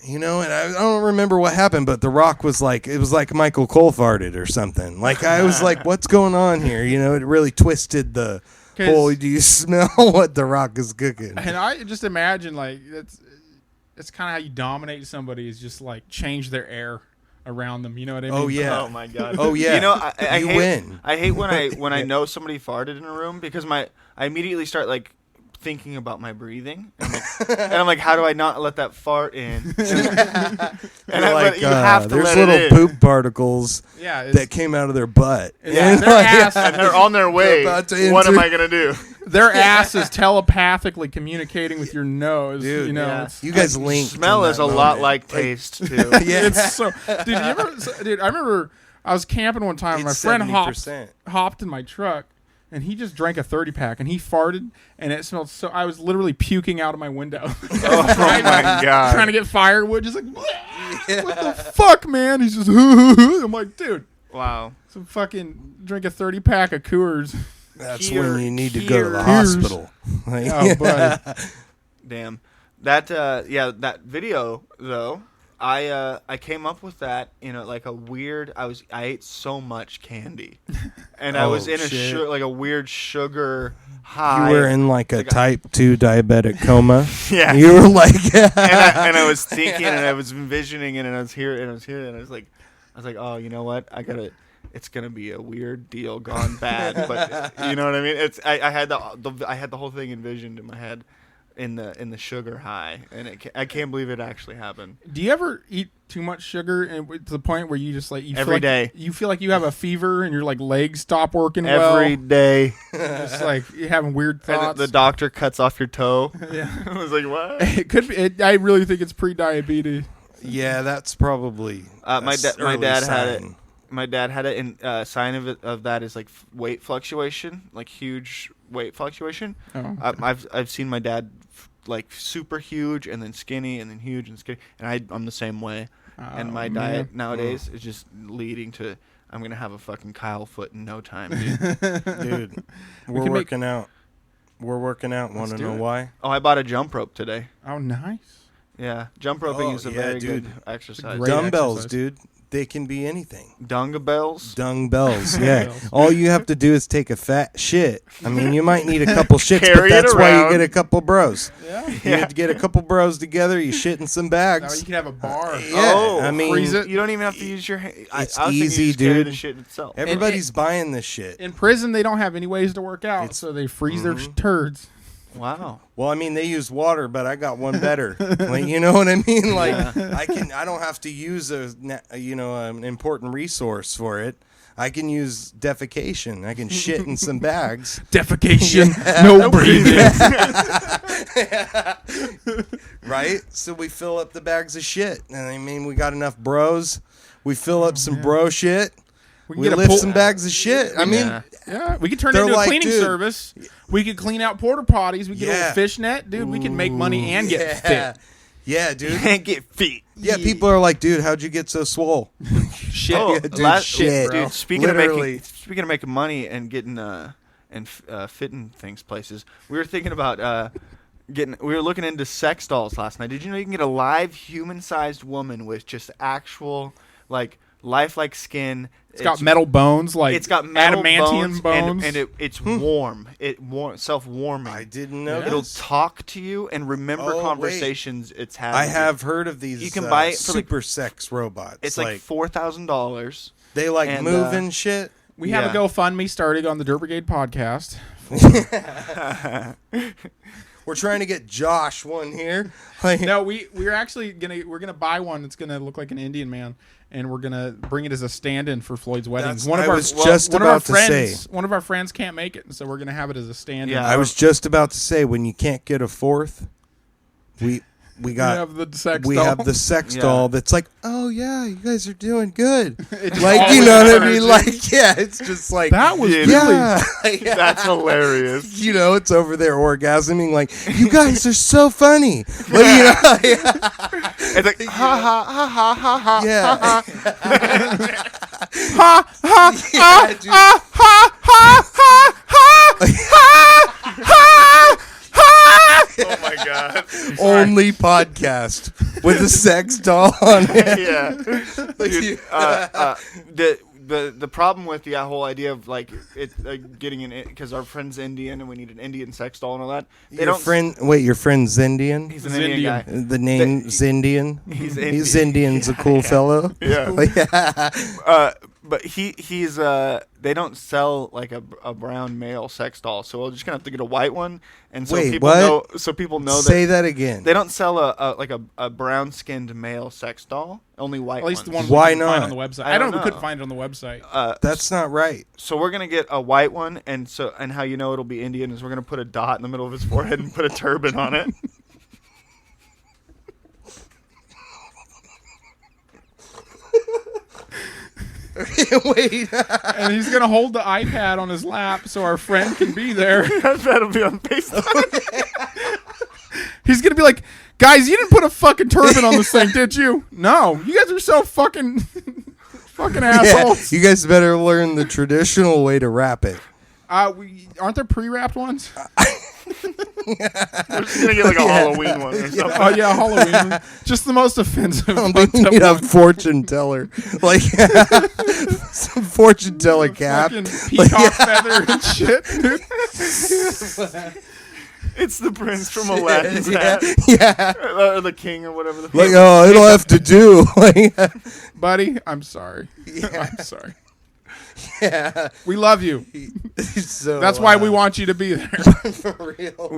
B: you know, and I don't remember what happened, but The Rock was like, it was like Michael Cole farted or something. Like, I was like, what's going on here? You know, it really twisted the whole, do you smell what The Rock is cooking?
C: And I just imagine, like, it's kind of how you dominate somebody, is just like change their air around them. You know what I mean?
B: Oh, yeah.
A: Oh my god.
B: Oh, yeah.
A: You know, I
B: You
A: hate,
B: win.
A: I hate when I know somebody farted in a room because I immediately start like thinking about my breathing, and I'm like, how do I not let that fart in? But you have to
B: there's
A: let
B: little
A: it in.
B: poop particles
C: Yeah.
B: that came out of their butt.
C: Yeah, their ass,
A: And they're on their way.
B: about to
A: What am
B: enter.
A: I gonna do?
C: their ass is telepathically communicating with your nose.
B: Dude,
C: you know,
A: yeah.
C: it's,
B: You guys linked.
A: Smell
B: in
A: is
B: that
A: a lot
B: moment.
A: like taste too.
B: Yeah.
C: it's so. Dude, I remember I was camping one time. And my
B: It's
C: friend
B: 70%.
C: hopped in my truck, and he just drank a 30-pack, and he farted, and it smelled so. I was literally puking out of my window.
A: Oh my god.
C: Trying to get firewood, just like, what the fuck, man? He's just, I'm like, dude,
A: Wow.
C: some fucking drink a 30-pack of Coors.
B: That's
A: Here-
B: when you need to go to the
C: here's-
B: hospital. Like,
C: Oh, buddy.
A: Damn. That that video though, I came up with that in like a weird. I ate so much candy, and I
B: Oh,
A: was in
B: shit.
A: like a weird sugar high.
B: You were in like a type 2 diabetic coma.
A: Yeah.
B: You were like,
A: and I was thinking, and I was envisioning it, and I was here, and I was like, oh, you know what? I gotta. it's gonna be a weird deal gone bad. But you know what I mean? I had the whole thing envisioned in my head. In the sugar high, and I can't believe it actually happened.
C: Do you ever eat too much sugar and to the point where you just like you
A: every
C: feel
A: day
C: like, you feel like you have a fever and your like legs stop working
A: every day?
C: Just like you're having weird
A: And
C: thoughts.
A: the doctor cuts off your toe.
C: Yeah.
A: I was like, what?
C: It could be. I really think it's pre-diabetes.
B: Yeah, that's probably
A: My dad had it.
B: sign.
A: My dad had it, and sign of that is like weight fluctuation, like huge weight fluctuation.
C: Oh.
A: I've seen my dad like super huge and then skinny and then huge and skinny, and I'm the same way. And my diet nowadays is just leading to I'm gonna have a fucking Kyle foot in no time, dude.
B: Dude, we're working out. We're working out. Want to know why?
A: Oh, I bought a jump rope today.
C: Oh, nice.
A: Yeah, jump roping is a very
B: dude.
A: good exercise.
C: Great
B: Dumbbells,
C: exercise.
B: dude. They can be anything.
A: Dunga bells.
B: Dung bells, yeah.
C: Bells.
B: All you have to do is take a fat shit. I mean, you might need a couple shits, but
A: Carry it
B: that's why you
A: around.
B: get a couple bros.
C: Yeah.
B: You have to get a couple bros together. You shit in some
C: Now
B: bags.
C: you can have a bar.
B: Yeah,
A: Oh,
B: I mean,
C: freeze it.
A: You don't even have to use your hand.
B: It's
A: I was thinking
B: easy,
A: you just carry
B: dude.
A: the shit itself.
B: everybody's buying this shit.
C: In prison, they don't have any ways to work out, so they freeze their turds.
A: Wow.
B: Well, I mean, they use water, but I got one better. Like, you know what I mean? Like,
A: Yeah.
B: I don't have to use an important resource for it. I can use defecation. I can shit in some bags.
C: Defecation, no breathing.
B: Right? So we fill up the bags of shit. And I mean, we got enough bros. We fill up some bro shit.
C: We
B: We
C: can get a
B: lift
C: pull-
B: some bags of shit. I mean,
A: Yeah.
C: Yeah, we could turn it
B: They're
C: into a
B: like,
C: cleaning
B: dude.
C: service. We could clean out porta potties. We could get a
B: Yeah.
C: little fishnet, dude. We could make money and get fit.
B: Yeah, dude.
A: Can't get feet.
B: Yeah, people are like, dude, how'd you get so swole?
C: Shit,
A: Oh,
B: dude, shit,
C: bro.
A: Dude, speaking
B: Literally.
A: of making money and getting fitting things places, we were thinking about we were looking into sex dolls last night. Did you know you can get a live human-sized woman with just actual like lifelike skin?
C: It's got metal bones, like
A: It's got metal
C: adamantium bones.
A: and it's warm. Self-warming.
B: I didn't know.
C: Yeah.
A: It'll
B: this.
A: talk to you and remember
B: Oh, wait.
A: conversations it's having.
B: I have heard of these.
A: You can buy it for, like-
B: super sex robots.
A: It's like $4,000.
B: they like
A: and,
B: move and shit.
C: we have a
A: yeah.
C: GoFundMe starting on the Dirt Brigade podcast.
B: We're trying to get Josh one here. Like,
C: No, we're actually gonna buy one that's gonna look like an Indian man, and we're gonna bring it as a stand-in for Floyd's wedding.
B: That's-
C: One of
B: I
C: our
B: was just
C: one of our
B: about to
C: friends,
B: say.
C: one of our friends can't make it, and so we're gonna have it as a stand-in.
A: Yeah.
B: I was just about to say, when you can't get a fourth, we
C: we
B: got
C: have the sex
B: we
C: doll.
B: have the sex
A: Yeah.
B: doll that's like, oh yeah, you guys are doing good.
C: It just
B: Like, you
C: always
B: know what I
C: hurts.
B: mean? Like, yeah, it's just like
C: That was
A: Dude.
C: really
B: yeah.
A: That's hilarious.
B: You know, it's over there orgasming like, you guys are so funny. Like, you know,
A: It's like ha ha ha ha ha ha.
B: yeah.
C: ha
B: Yeah, dude.
A: Oh my god.
B: Only podcast with a sex doll on it.
A: Yeah. Dude, the problem with the whole idea of like it getting an because our friend's Indian and we need an Indian sex doll and all that.
B: Your friend's Indian?
A: He's an
C: He's
A: Indian guy.
B: The name's Indian?
A: He's
B: He's
A: Indian.
B: Indian's a cool fellow?
A: Yeah.
B: Like,
A: But he's they don't sell like a brown male sex doll, so we're just gonna have to get a white one. And so
B: Wait,
A: people
B: what?
A: know. So people know
B: Say
A: that
B: that again.
A: they don't sell a brown skinned male sex doll. Only white.
C: At least the
A: ones.
C: one
B: Why
C: we couldn't find
B: not?
C: on the website.
A: I
C: I
A: don't
C: don't know. We couldn't
A: know.
C: find it on the website.
B: That's not right.
A: So we're gonna get a white one, and how you know it'll be Indian is we're gonna put a dot in the middle of his forehead and put a turban on it.
B: Wait.
C: And he's gonna hold the iPad on his lap so our friend can be there.
A: That'll be on FaceTime.
C: He's gonna be like, guys, you didn't put a fucking turban on this thing, did you? No, you guys are so fucking fucking
B: Yeah,
C: assholes.
B: you guys better learn the traditional way to wrap it.
C: Aren't there pre-wrapped ones?
A: We're just gonna get like a Halloween one or something.
C: Oh yeah, Halloween. Just the most offensive.
B: They
C: fucked up
B: need a
C: one.
B: fortune teller. Like, some fortune teller cap.
C: Fucking peacock feather and shit. Dude.
A: It's the prince from Aladdin's
B: Yeah.
A: hat,
B: Yeah.
A: or the king, or whatever.
B: Like, oh, it'll have to do. Like,
C: Buddy, I'm sorry. I'm sorry.
B: Yeah.
C: We love you.
B: So,
C: That's why we want you to be there.
B: for real.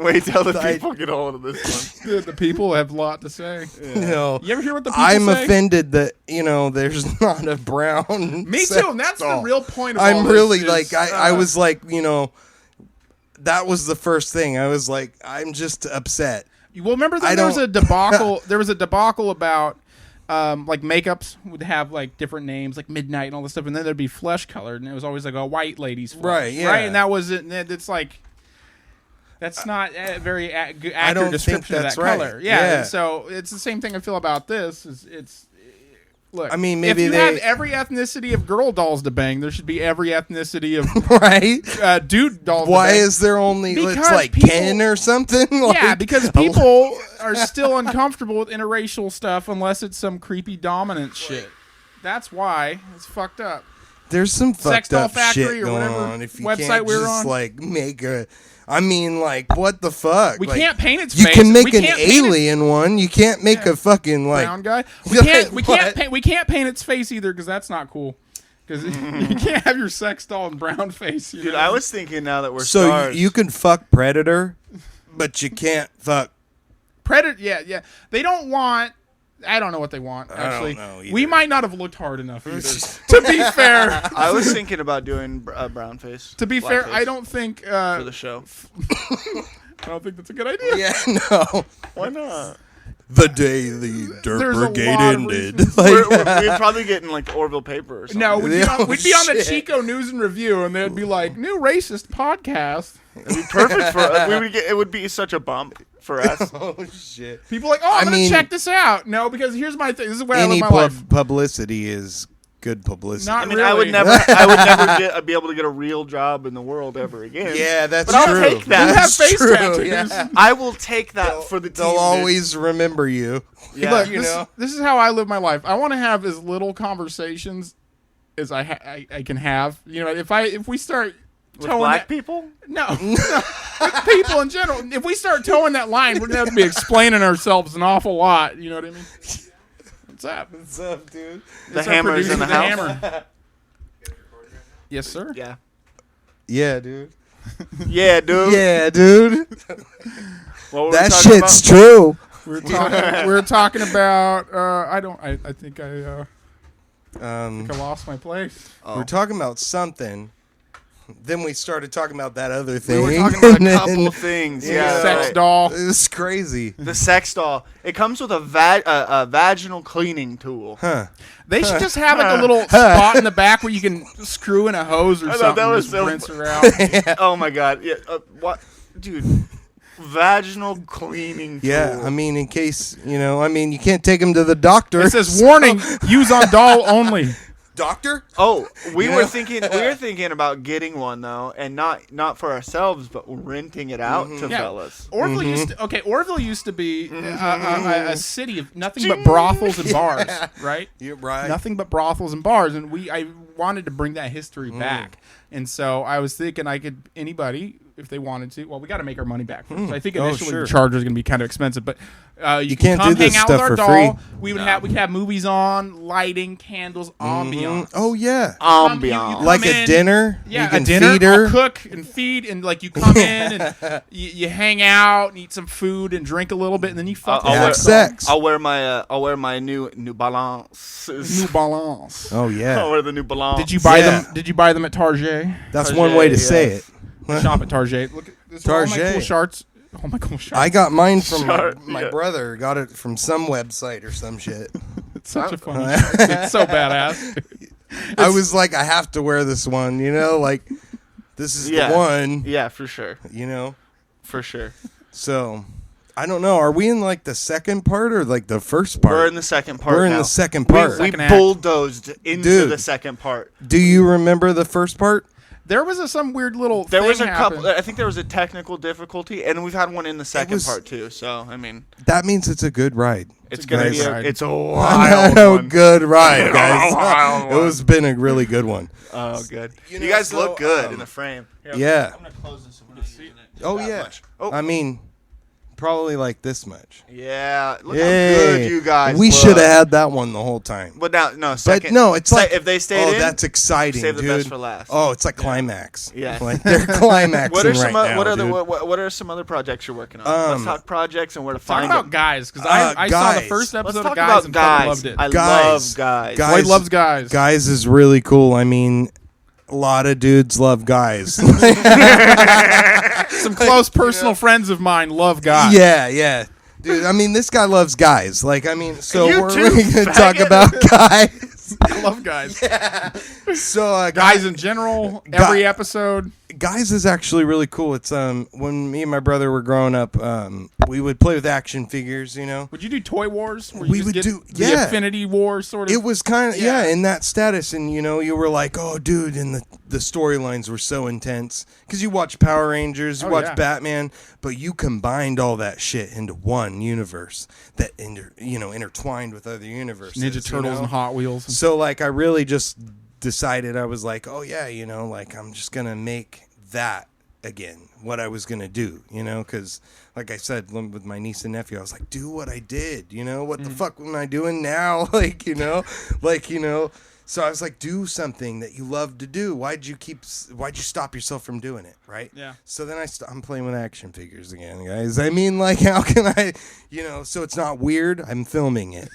A: Wait till the people get hold of this one.
C: Dude, the people have a lot to say.
B: You know,
C: You ever hear what the people
B: I'm
C: say?
B: offended that, there's not a brown.
C: Me
B: sex
C: too, and that's the
B: doll.
C: real point of all
B: I'm
C: this
B: really
C: is,
B: like, I was like, that was the first thing. I was like, I'm just upset.
C: Well, remember there was a debacle. There was a debacle about like makeups would have like different names, like Midnight and all this stuff, and then there'd be flesh colored, and it was always like a white lady's flesh,
B: Right, yeah.
C: right, and that was it. And it's like that's not a very accurate
B: don't think
C: description of that
B: that's right.
C: color. Yeah,
B: Yeah.
C: and so it's the same thing I feel about this. It's look.
B: I mean, maybe
C: if you
B: they-
C: have every ethnicity of girl dolls to bang, there should be every ethnicity of
B: Right?
C: dude dolls.
B: Why
C: to bang.
B: is there only, it's
C: Because
B: like
C: people-
B: 10 or something?
C: Yeah,
B: Like,
C: because people are still uncomfortable with interracial stuff unless it's some creepy dominant shit. That's why it's fucked up.
B: there's some
C: Sex
B: fucked
C: Doll
B: up
C: Factory
B: shit
C: or
B: going
C: whatever
B: on. If you
C: website
B: can't
C: we were
B: just
C: on.
B: like make a, I mean, like, what the fuck?
C: We
B: Like,
C: can't paint its
B: you
C: face.
B: can make
C: We
B: an
C: can't paint it-
B: alien one. You can't make a fucking like.
C: brown guy. We
B: Like,
C: can't. We
B: what?
C: can't paint. We can't paint its face either because that's not cool. Because you can't have your sex doll in brown face. You
A: Dude,
C: know?
A: I was thinking now that we're
B: So
A: stars.
B: you can fuck Predator, but you can't fuck.
C: Predator. Yeah. They don't want. I don't know what they want. Actually,
B: know either.
C: we might not have looked hard enough. Either. To be fair,
A: I was thinking about doing brown face.
C: to be
A: black
C: fair,
A: face
C: I don't think.
A: for the show.
C: I don't think that's a good idea.
B: Yeah, no.
A: Why not?
B: The day the Dirt
C: There's a
B: Brigade
C: lot of
B: ended.
C: reasons.
A: We'd probably get in like Orville paper or something.
C: No, we'd be on the
B: Shit.
C: Chico News and Review, and they'd be like, "New racist podcast."
A: It'd be perfect for us. It would be such a bump for us.
B: Oh shit!
C: People are like, "Oh, I'm
B: I
C: gonna
B: mean-
C: check this out." No, because here's my thing. This is where I
B: Any
C: live my life.
B: publicity is good publicity.
C: Not
A: I mean,
C: really.
A: I would never be able to get a real job in the world ever again.
B: Yeah, that's
A: But I'll
B: true.
A: take that.
C: You have
B: That's
C: face
B: true,
C: tattoos.
B: yeah.
A: I will take that for the team.
B: They'll
A: dude.
B: always remember you.
A: Yeah.
C: Look,
B: you know?
C: this is how I live my life. I want to have as little conversations as I can have. You know, if we start
A: with
C: towing
A: black
C: that,
A: people.
C: no, with people in general. If we start towing that line, we're gonna have to be explaining ourselves an awful lot. You know what I mean? What's up?
B: What's up, dude?
A: The
C: It's our
A: hammer's in
C: producer,
A: the house.
C: Hammer. Yes, sir.
A: Yeah.
B: Yeah, dude.
A: Yeah, dude.
B: Yeah, dude.
A: What were we
B: That
A: talking
B: shit's
A: about?
B: true.
C: We're talking about. I think I lost my place.
A: Oh.
B: We're talking about something. Then we started talking about that other thing.
A: We were talking about
B: and
A: a
B: then-
A: couple of things. Yeah,
C: Sex
A: right.
C: doll.
B: It was crazy.
A: The sex doll. It comes with a vaginal cleaning tool.
B: Huh.
C: They should just have like a little spot in the back where you can screw in a hose or
A: I thought
C: something.
A: that was
C: just
A: so
C: rinse her out.
A: Oh my god. Yeah. What, dude? Vaginal cleaning tool.
B: Yeah, I mean, in case, you can't take him to the doctor.
C: It says warning: use on doll only.
B: doctor?
A: Oh, we
B: Yeah.
A: were thinking about getting one though, and not for ourselves, but renting it out to
C: Yeah.
A: fellas.
C: Orville used to be a city of nothing but brothels and bars, right?
B: You're right.
C: Nothing but brothels and bars, and I wanted to bring that history back, and so I was thinking anybody. If they wanted to, well, we got to make our money back first. So I think initially
B: sure.
C: the charge is going to be kind of expensive, but you
B: can't
C: come
B: do this
C: hang out with
B: stuff
C: our
B: for
C: doll.
B: free.
C: We could have movies on, lighting, candles, ambiance.
B: Oh, yeah.
A: Ambiance.
C: you
B: Like
C: come
B: a
C: in-
B: dinner?
C: Yeah,
B: you can
C: a dinner.
B: feed her?
C: I'll cook and feed, and like you come in and you hang out and eat some food and drink a little bit, and then you fuck.
A: I'll
B: Have
A: wear-
B: sex.
A: I'll wear my new Balances.
C: New Balance.
B: Oh,
A: I'll
B: yeah.
A: wear the new Balance.
C: Did you buy
B: Yeah.
C: them? Did you buy them at Target?
B: That's one way to
A: Target,
B: say
A: yes.
B: it.
C: Shop at Target. Look at this. All my
B: Target.
C: cool shirts. Oh my cool shirts.
B: I got mine from
A: Short,
B: my
A: yeah.
B: brother. Got it from some website or some shit.
C: It's such a funny shirt. It's so badass.
B: I was like, I have to wear this one, like, this is
A: Yeah.
B: the one,
A: Yeah, for sure. For sure.
B: So, I don't know. Are we in, like, the second part or, like, the first part?
A: We're in the second part.
B: We're in
A: now.
B: the second part.
A: We
C: Second act.
A: bulldozed into
B: Dude.
A: the second part.
B: Do you remember the first part?
C: There was some weird little.
A: There
C: thing
A: was a
C: happened.
A: couple. I think there was a technical difficulty, and we've had one in the second
B: was-
A: part too. So I mean,
B: That means it's a good ride.
A: it's
C: a
A: gonna
C: good
A: be
C: ride.
A: it's a
B: A
A: wild one.
B: good ride, guys.
A: Wild
B: It was been a really good one.
A: Oh, good. You,
B: know,
A: guys
B: so,
A: look good in the frame. Here,
B: Yeah.
A: I'm gonna close this so we're not using it.
B: Oh,
A: that
B: yeah.
A: much. Oh,
B: I mean, probably like this much.
A: Yeah, look how good you guys.
B: We
A: look.
B: should have had that one the whole time.
A: But now, no, second.
B: But no, it's like
A: if they stayed in.
B: that's exciting,
A: Save the
B: dude.
A: best for last.
B: Oh, it's like climax.
A: Yeah,
B: like they're climaxing
A: what are some
B: right now,
A: what are
B: dude.
A: what are some other projects you're working on? Let's talk projects and where to
C: Talk
A: find
C: about
A: them.
C: Guys, because I saw the
B: Guys.
C: first
A: Let's
C: episode
A: talk
C: of Guys
A: about
C: and
A: Guys.
C: fucking loved it.
A: I
B: Guys.
A: love Guys.
C: Lloyd loves Guys.
B: Guys is really cool. I mean, a lot of dudes love Guys.
C: Some close personal friends of mine love Guys.
B: Yeah. Dude, I mean, this guy loves Guys. Like, I mean, so
A: You
B: we're
A: too,
B: going to
A: faggot.
B: talk about Guys.
C: I love Guys.
B: So,
C: Guys in general, every episode.
B: Guys is actually really cool. It's when me and my brother were growing up, we would play with action figures, you know.
C: Would you do Toy Wars? Where
B: We
C: you
B: would
C: get
B: do-
C: the
B: yeah.
C: Affinity War sort of.
B: It was kind of in that status, and you know, you were like, oh, dude, and the storylines were so intense because you watch Power Rangers, you watch Batman, but you combined all that shit into one universe that intertwined with other universes.
C: Ninja Turtles and Hot Wheels.
B: So like, I really just decided I was like, oh yeah, you know, like I'm just gonna make that again what I was gonna do, you know, because like I said with my niece and nephew, I was like, do what I did, you know, what the fuck am I doing now? like you know so I was like, do something that you love to do. Why'd you stop yourself from doing it, right?
C: Yeah.
B: So then I'm playing with action figures again, guys. I mean, like, how can I, you know, so it's not weird. I'm filming it.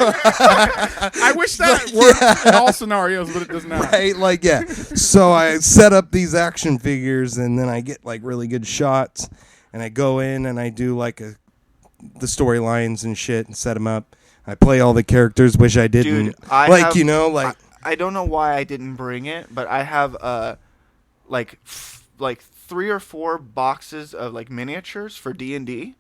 C: I wish that worked in all scenarios, but it does not.
B: Right, like, yeah. So I set up these action figures, and then I get like really good shots, and I go in and I do like the storylines and shit and set them up. I play all the characters. Wish I didn't.
A: Dude, I don't know why I didn't bring it, but I have like 3 or 4 boxes of like miniatures for D&D.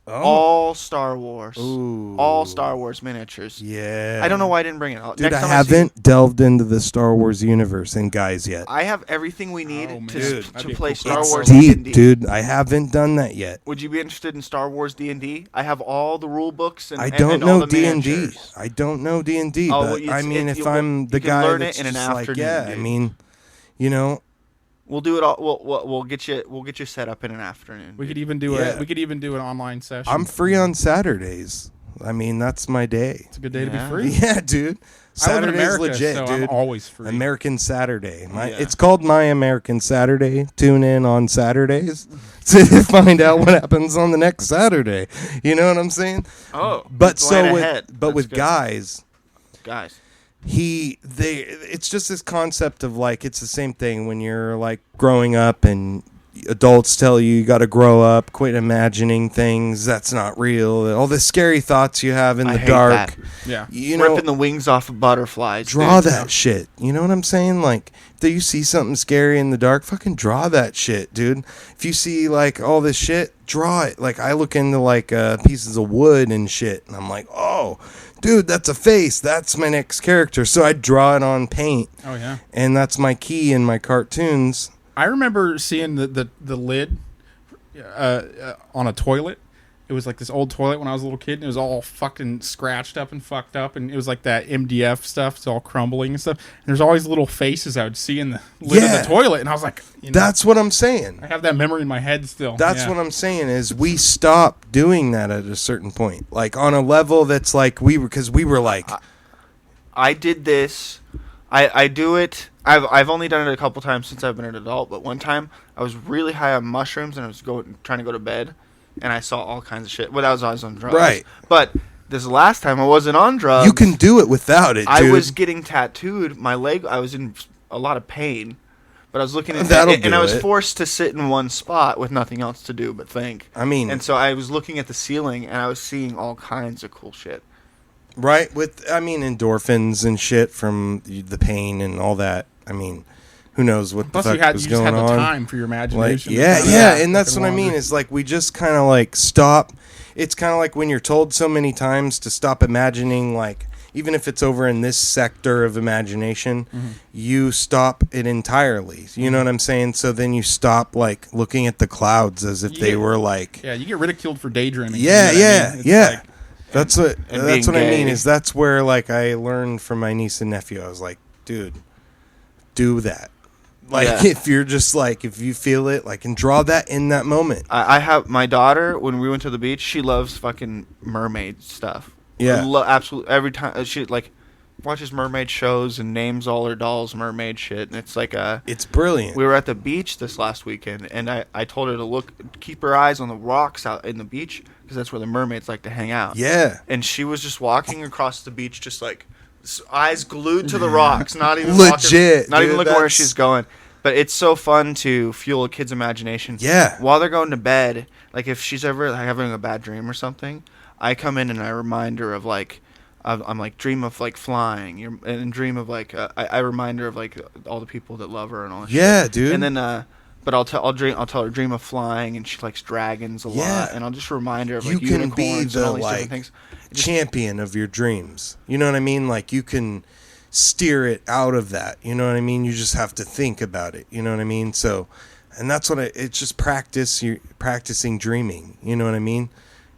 B: Oh.
A: All Star Wars.
B: Ooh.
A: All Star Wars miniatures.
B: Yeah.
A: I don't know why I didn't bring it.
B: Dude,
A: Next
B: I
A: time
B: haven't delved into the Star Wars universe and Guys yet.
A: I have everything we need
B: Dude,
A: to play
C: cool.
A: Star
B: It's
A: Wars
B: deep,
A: D&D.
B: dude. I haven't done that yet.
A: Would you be interested in Star Wars D&D? I have all the rule books and
B: I don't
A: and all
B: know
A: the
B: D&D.
A: miniatures.
B: I don't know D&D,
A: Oh,
B: but
A: well,
B: I mean, if
A: you
B: I'm the
A: can
B: guy
A: learn
B: that's
A: it in an
B: just like,
A: afternoon,
B: yeah,
A: dude.
B: I mean, you know,
A: We'll do it all. We'll get you set up in an afternoon.
C: We
A: dude.
C: could even do an online session.
B: I'm free on Saturdays. I mean, that's my day.
C: It's a good day to be
A: Yeah.
C: free.
B: Yeah, dude.
C: I live in
B: Saturday's
C: America,
B: legit,
C: so
B: dude.
C: I'm always free.
B: American Saturday.
A: Yeah.
B: It's called My American Saturday. Tune in on Saturdays to find out what happens on the next Saturday. You know what I'm saying?
A: Oh,
B: But
A: plan
B: so
A: ahead.
B: with
A: That's
B: with
A: good.
B: Guys,
A: Guys,
B: it's just this concept of like, it's the same thing when you're like growing up and adults tell you got to grow up, quit imagining things that's not real, all the scary thoughts you have in
A: I
B: the
A: hate
B: dark.
A: that.
C: Yeah.
B: You know,
A: ripping the wings off of butterflies.
B: draw
A: dude.
B: that shit. You know what I'm saying? Like, if you see something scary in the dark, fucking draw that shit, dude. If you see like all this shit, draw it. Like, I look into like pieces of wood and shit, and I'm like, oh, dude, that's a face. That's my next character. So I draw it on paint,
C: Oh yeah.
B: and that's my key in my cartoons.
C: I remember seeing the lid on a toilet. It was like this old toilet when I was a little kid, and it was all fucking scratched up and fucked up, and it was like that MDF stuff. It's all crumbling and stuff. And there's always little faces I would see in the lid of the toilet, and I was like,
B: That's what I'm saying.
C: I have that memory in my head still.
B: That's what I'm saying is we stopped doing that at a certain point. Like, on a level that's like because we were like...
A: I did this. I do it. I've only done it a couple times since I've been an adult, but one time I was really high on mushrooms and I was trying to go to bed, and I saw all kinds of shit. Well, that was I was on drugs.
B: Right.
A: But this last time I wasn't on drugs.
B: You can do it without it, dude.
A: I was getting tattooed. My leg. I was in a lot of pain, but I was looking at
B: That'll
A: it, and
B: do
A: I was
B: it.
A: forced to sit in one spot with nothing else to do but think.
B: I mean...
A: And so I was looking at the ceiling, and I was seeing all kinds of cool shit.
B: Right, endorphins and shit from the pain and all that. I mean, who knows what
C: Plus,
B: the fuck was
C: you just
B: going
C: had the
B: on?
C: time for your
B: Like,
C: imagination.
B: yeah, and that's
C: fucking
B: what I mean.
C: wander.
B: Is like we just kind of like stop. It's kind of like when you're told so many times to stop imagining, like even if it's over in this sector of imagination, you stop it entirely. You know what I'm saying? So then you stop like looking at the clouds as if they were like.
C: Yeah, you get ridiculed for daydreaming.
B: Yeah,
C: you know what I mean? It's
B: yeah.
C: like-
B: That's what
A: And
B: that's
A: being
B: what I mean
A: gay.
B: is that's where like I learned from my niece and nephew. I was like, dude, do that. Like
A: Yeah.
B: if you're just like, if you feel it, like, and draw that in that moment.
A: I have my daughter, when we went to the beach, she loves fucking mermaid stuff.
B: Yeah.
A: Absolutely. Every time she like watches mermaid shows and names all her dolls mermaid shit. And it's like
B: It's brilliant.
A: we were at the beach this last weekend, and I told her to keep her eyes on the rocks out in the beach, because that's where the mermaids like to hang out.
B: Yeah.
A: And she was just walking across the beach, just like eyes glued to the rocks, not even
B: Legit,
A: not even
B: dude,
A: looking where
B: that's-
A: she's going. But it's so fun to fuel a kid's imagination.
B: Yeah.
A: While they're going to bed, like if she's ever like, having a bad dream or something, I come in and I remind her of like, I'm like, dream of like flying, and dream of like, I remind her of like all the people that love her and all that
B: Yeah,
A: shit.
B: dude.
A: And then, but I'll tell her dream of flying, and she likes dragons a lot, and I'll just remind her of like
B: You can
A: unicorns
B: be
A: and
B: the
A: all these different
B: like
A: things.
B: champion of your dreams. You know what I mean? Like you can steer it out of that. You know what I mean? You just have to think about it. You know what I mean? So, and that's what it's just you're practicing dreaming. You know what I mean?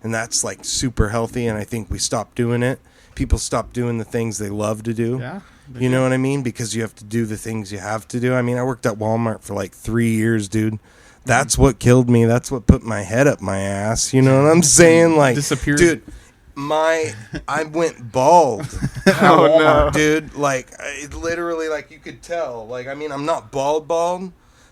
B: And that's like super healthy. And I think we stopped doing it. People stop doing the things they love to do.
C: Yeah.
B: You know what I mean? Because you have to do the things you have to do. I mean, I worked at Walmart for like 3 years, dude. That's what killed me. That's what put my head up my ass. You know what I'm saying? Like,
C: Disappeared.
B: dude, I went bald.
A: Oh, no.
B: Dude, like, it literally, like, you could tell. Like, I mean, I'm not bald,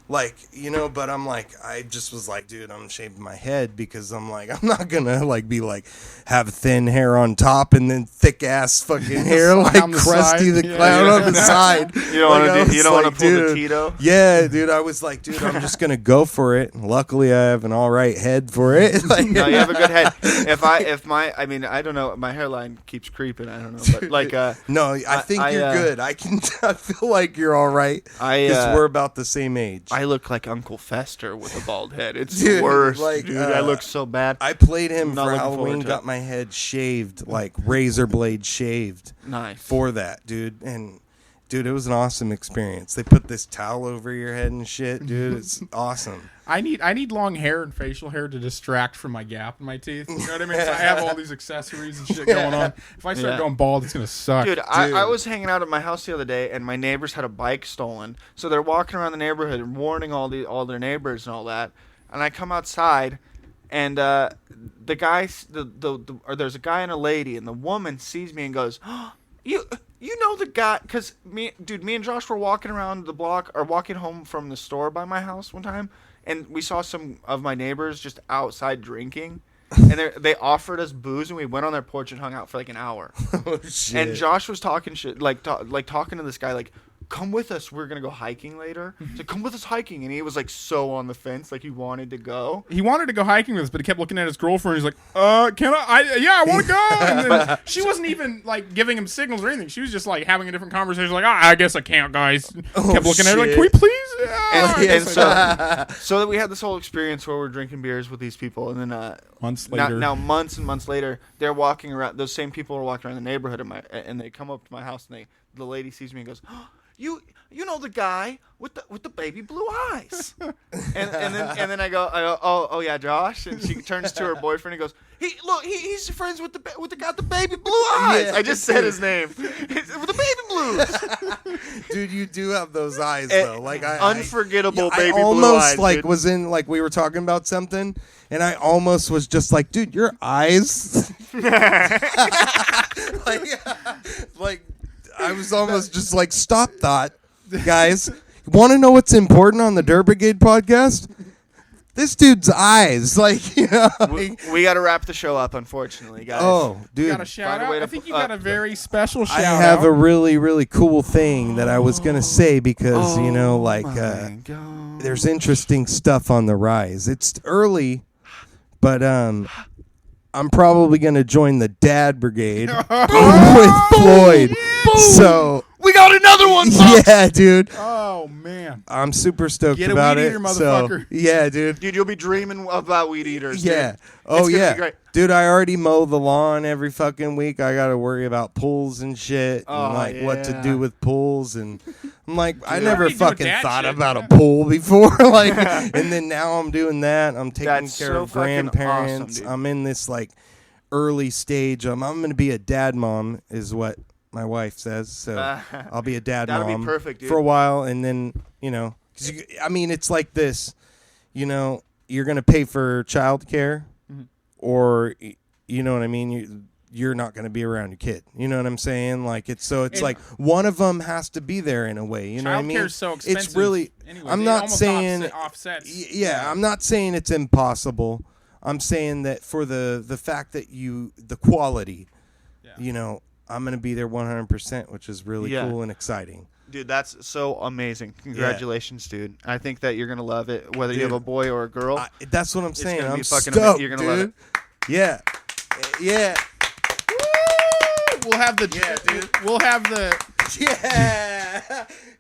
B: like, you know, but I'm like, I just was like, dude, I'm shaving my head, because I'm like, I'm not gonna like be like have thin hair on top and then thick ass fucking hair like
C: on the
B: Krusty
C: side.
B: the
C: Yeah.
B: Clown on the side.
A: You don't
B: Like, I
A: want to
B: was
A: you don't want
B: like,
A: to pull
B: dude,
A: the Tito.
B: Yeah, dude, I was like, dude, I'm just gonna go for it. Luckily, I have an all right head for it. Like,
A: No, you have a good head. I mean, I don't know, my hairline keeps creeping. I don't know, but like,
B: no, I think you're good. I feel like you're all right, because we're about the same age.
A: I look like Uncle Fester with a bald head. It's
B: Dude,
A: the worst,
B: like,
A: dude. I look so bad.
B: I played him
A: Not
B: for
A: looking forward
B: Halloween,
A: to
B: got
A: it.
B: my head shaved, like razor blade shaved
A: Nice.
B: for that, dude. And dude, it was an awesome experience. They put this towel over your head and shit, dude. It's awesome.
C: I need long hair and facial hair to distract from my gap in my teeth. You know what I mean? So I have all these accessories and shit going on. If I start going bald, it's gonna suck.
A: Dude, I was hanging out at my house the other day, and my neighbors had a bike stolen. So they're walking around the neighborhood and warning all their neighbors and all that. And I come outside, and the guy, there's a guy and a lady, and the woman sees me and goes, oh, you know the guy, because me and Josh were walking around the block, or walking home from the store by my house one time, and we saw some of my neighbors just outside drinking. And they offered us booze, and we went on their porch and hung out for like an hour.
B: Oh shit!
A: And Josh was talking shit, like talking to this guy, like, come with us, we're gonna go hiking later. So come with us hiking, and he was like so on the fence, like he wanted to go.
C: He wanted to go hiking with us, but he kept looking at his girlfriend. He's like, can I want to go. And then she wasn't even like giving him signals or anything. She was just like having a different conversation. Like, I guess I can't, guys. Kept looking at her like, can we please?
A: And so that we had this whole experience where we're drinking beers with these people, and then
C: months later,
A: now months and months later, they're walking around. Those same people are walking around the neighborhood and they come up to my house, and the lady sees me and goes, oh, You know the guy with the baby blue eyes, and then I go oh yeah, Josh, and she turns to her boyfriend and goes, he's friends with the guy with the baby blue eyes.
B: Yeah.
A: I just said his name with the baby blues.
B: Dude, you do have those eyes though. Like
A: unforgettable
B: I
A: baby blue
B: almost
A: eyes.
B: like
A: dude.
B: was in like we were talking about something, and I almost was just like, dude, your eyes, like. I was almost just like, stop that, guys. Want to know what's important on the Darth Brigade podcast? This dude's eyes. Like, you know.
A: We got to wrap the show up, unfortunately, guys.
B: Oh, dude.
C: You got a shout
A: Find a way
C: out.
A: to
C: I think you got a very special shout
B: I
C: out.
B: have a really, really cool thing that I was going to say because, you know, like, there's interesting stuff on the rise. It's early, but I'm probably going to join the Dad Brigade with Floyd. So
A: we got another one, folks.
B: Yeah, dude.
C: Oh man,
B: I'm super stoked
C: Get a
B: about
C: weed
B: it.
C: eater, motherfucker.
B: So, yeah, dude.
A: Dude, you'll be dreaming about weed eaters.
B: Yeah.
A: Dude.
B: Oh,
A: It's gonna
B: yeah.
A: be great.
B: Dude, I already mow the lawn every fucking week. I got to worry about pools and shit and, like, what to do with pools. And I'm like, I never
C: already doing
B: fucking
C: that
B: thought
C: shit,
B: about
C: yeah.
B: a pool before. Like, and then now I'm doing that. I'm taking
A: That's
B: care
A: so
B: of
A: fucking
B: grandparents.
A: awesome, dude.
B: I'm in this, like, early stage. I'm going to be a dad mom is what my wife says. So I'll be a dad
A: That'll
B: mom
A: be perfect, dude.
B: for a while. And then, you know, 'Cause I mean, it's like this. You know, you're going to pay for childcare, or you know what I mean. You're not going to be around your kid. You know what I'm saying? Like it's like one of them has to be there in a way. You know what I mean?
C: Childcare's so expensive.
B: It's really.
C: Anyways,
B: I'm not saying
C: offsets.
B: Yeah, I'm not saying it's impossible. I'm saying that for the fact that the quality, you know, I'm going to be there 100%, which is really cool and exciting.
A: Dude, that's so amazing. Congratulations, dude. I think that you're going to love it, whether you have a boy or a girl.
B: That's what I'm saying.
A: It's
B: I'm
A: be fucking
B: stoked,
A: you're going to love it.
B: Yeah. Yeah.
C: We'll have the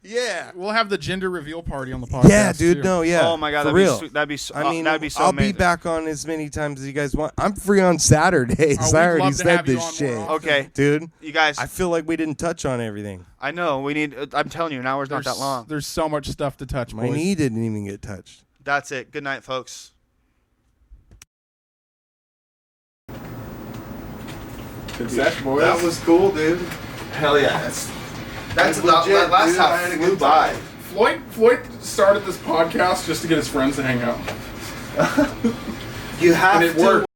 B: yeah.
C: We'll have the gender reveal party on the podcast.
B: Yeah, dude.
C: too.
B: No, yeah.
A: Oh my god,
B: for
A: that'd
B: real.
A: be that'd be so,
B: I mean,
A: that'd be so
B: I'll
A: amazing.
B: be back on as many times as you guys want. I'm free on Saturdays.
C: we'd
B: I already
C: love to
B: said
C: have you
B: this
C: on
B: shit.
C: more often.
A: Okay,
B: dude.
A: You guys,
B: I feel like we didn't touch on everything.
A: I know we need. I'm telling you, an hour's not that long.
C: There's so much stuff to touch.
B: My
C: boys.
B: knee didn't even get touched.
A: That's it. Good night, folks.
C: Good set, boys.
B: That was cool, dude.
A: Hell yeah. That's
B: legit,
A: that last
B: dude.
A: half
B: I had a
A: flew
B: good
A: by.
B: time.
C: Floyd started this podcast just to get his friends to hang out.
A: You have
C: And it
A: to
C: worked.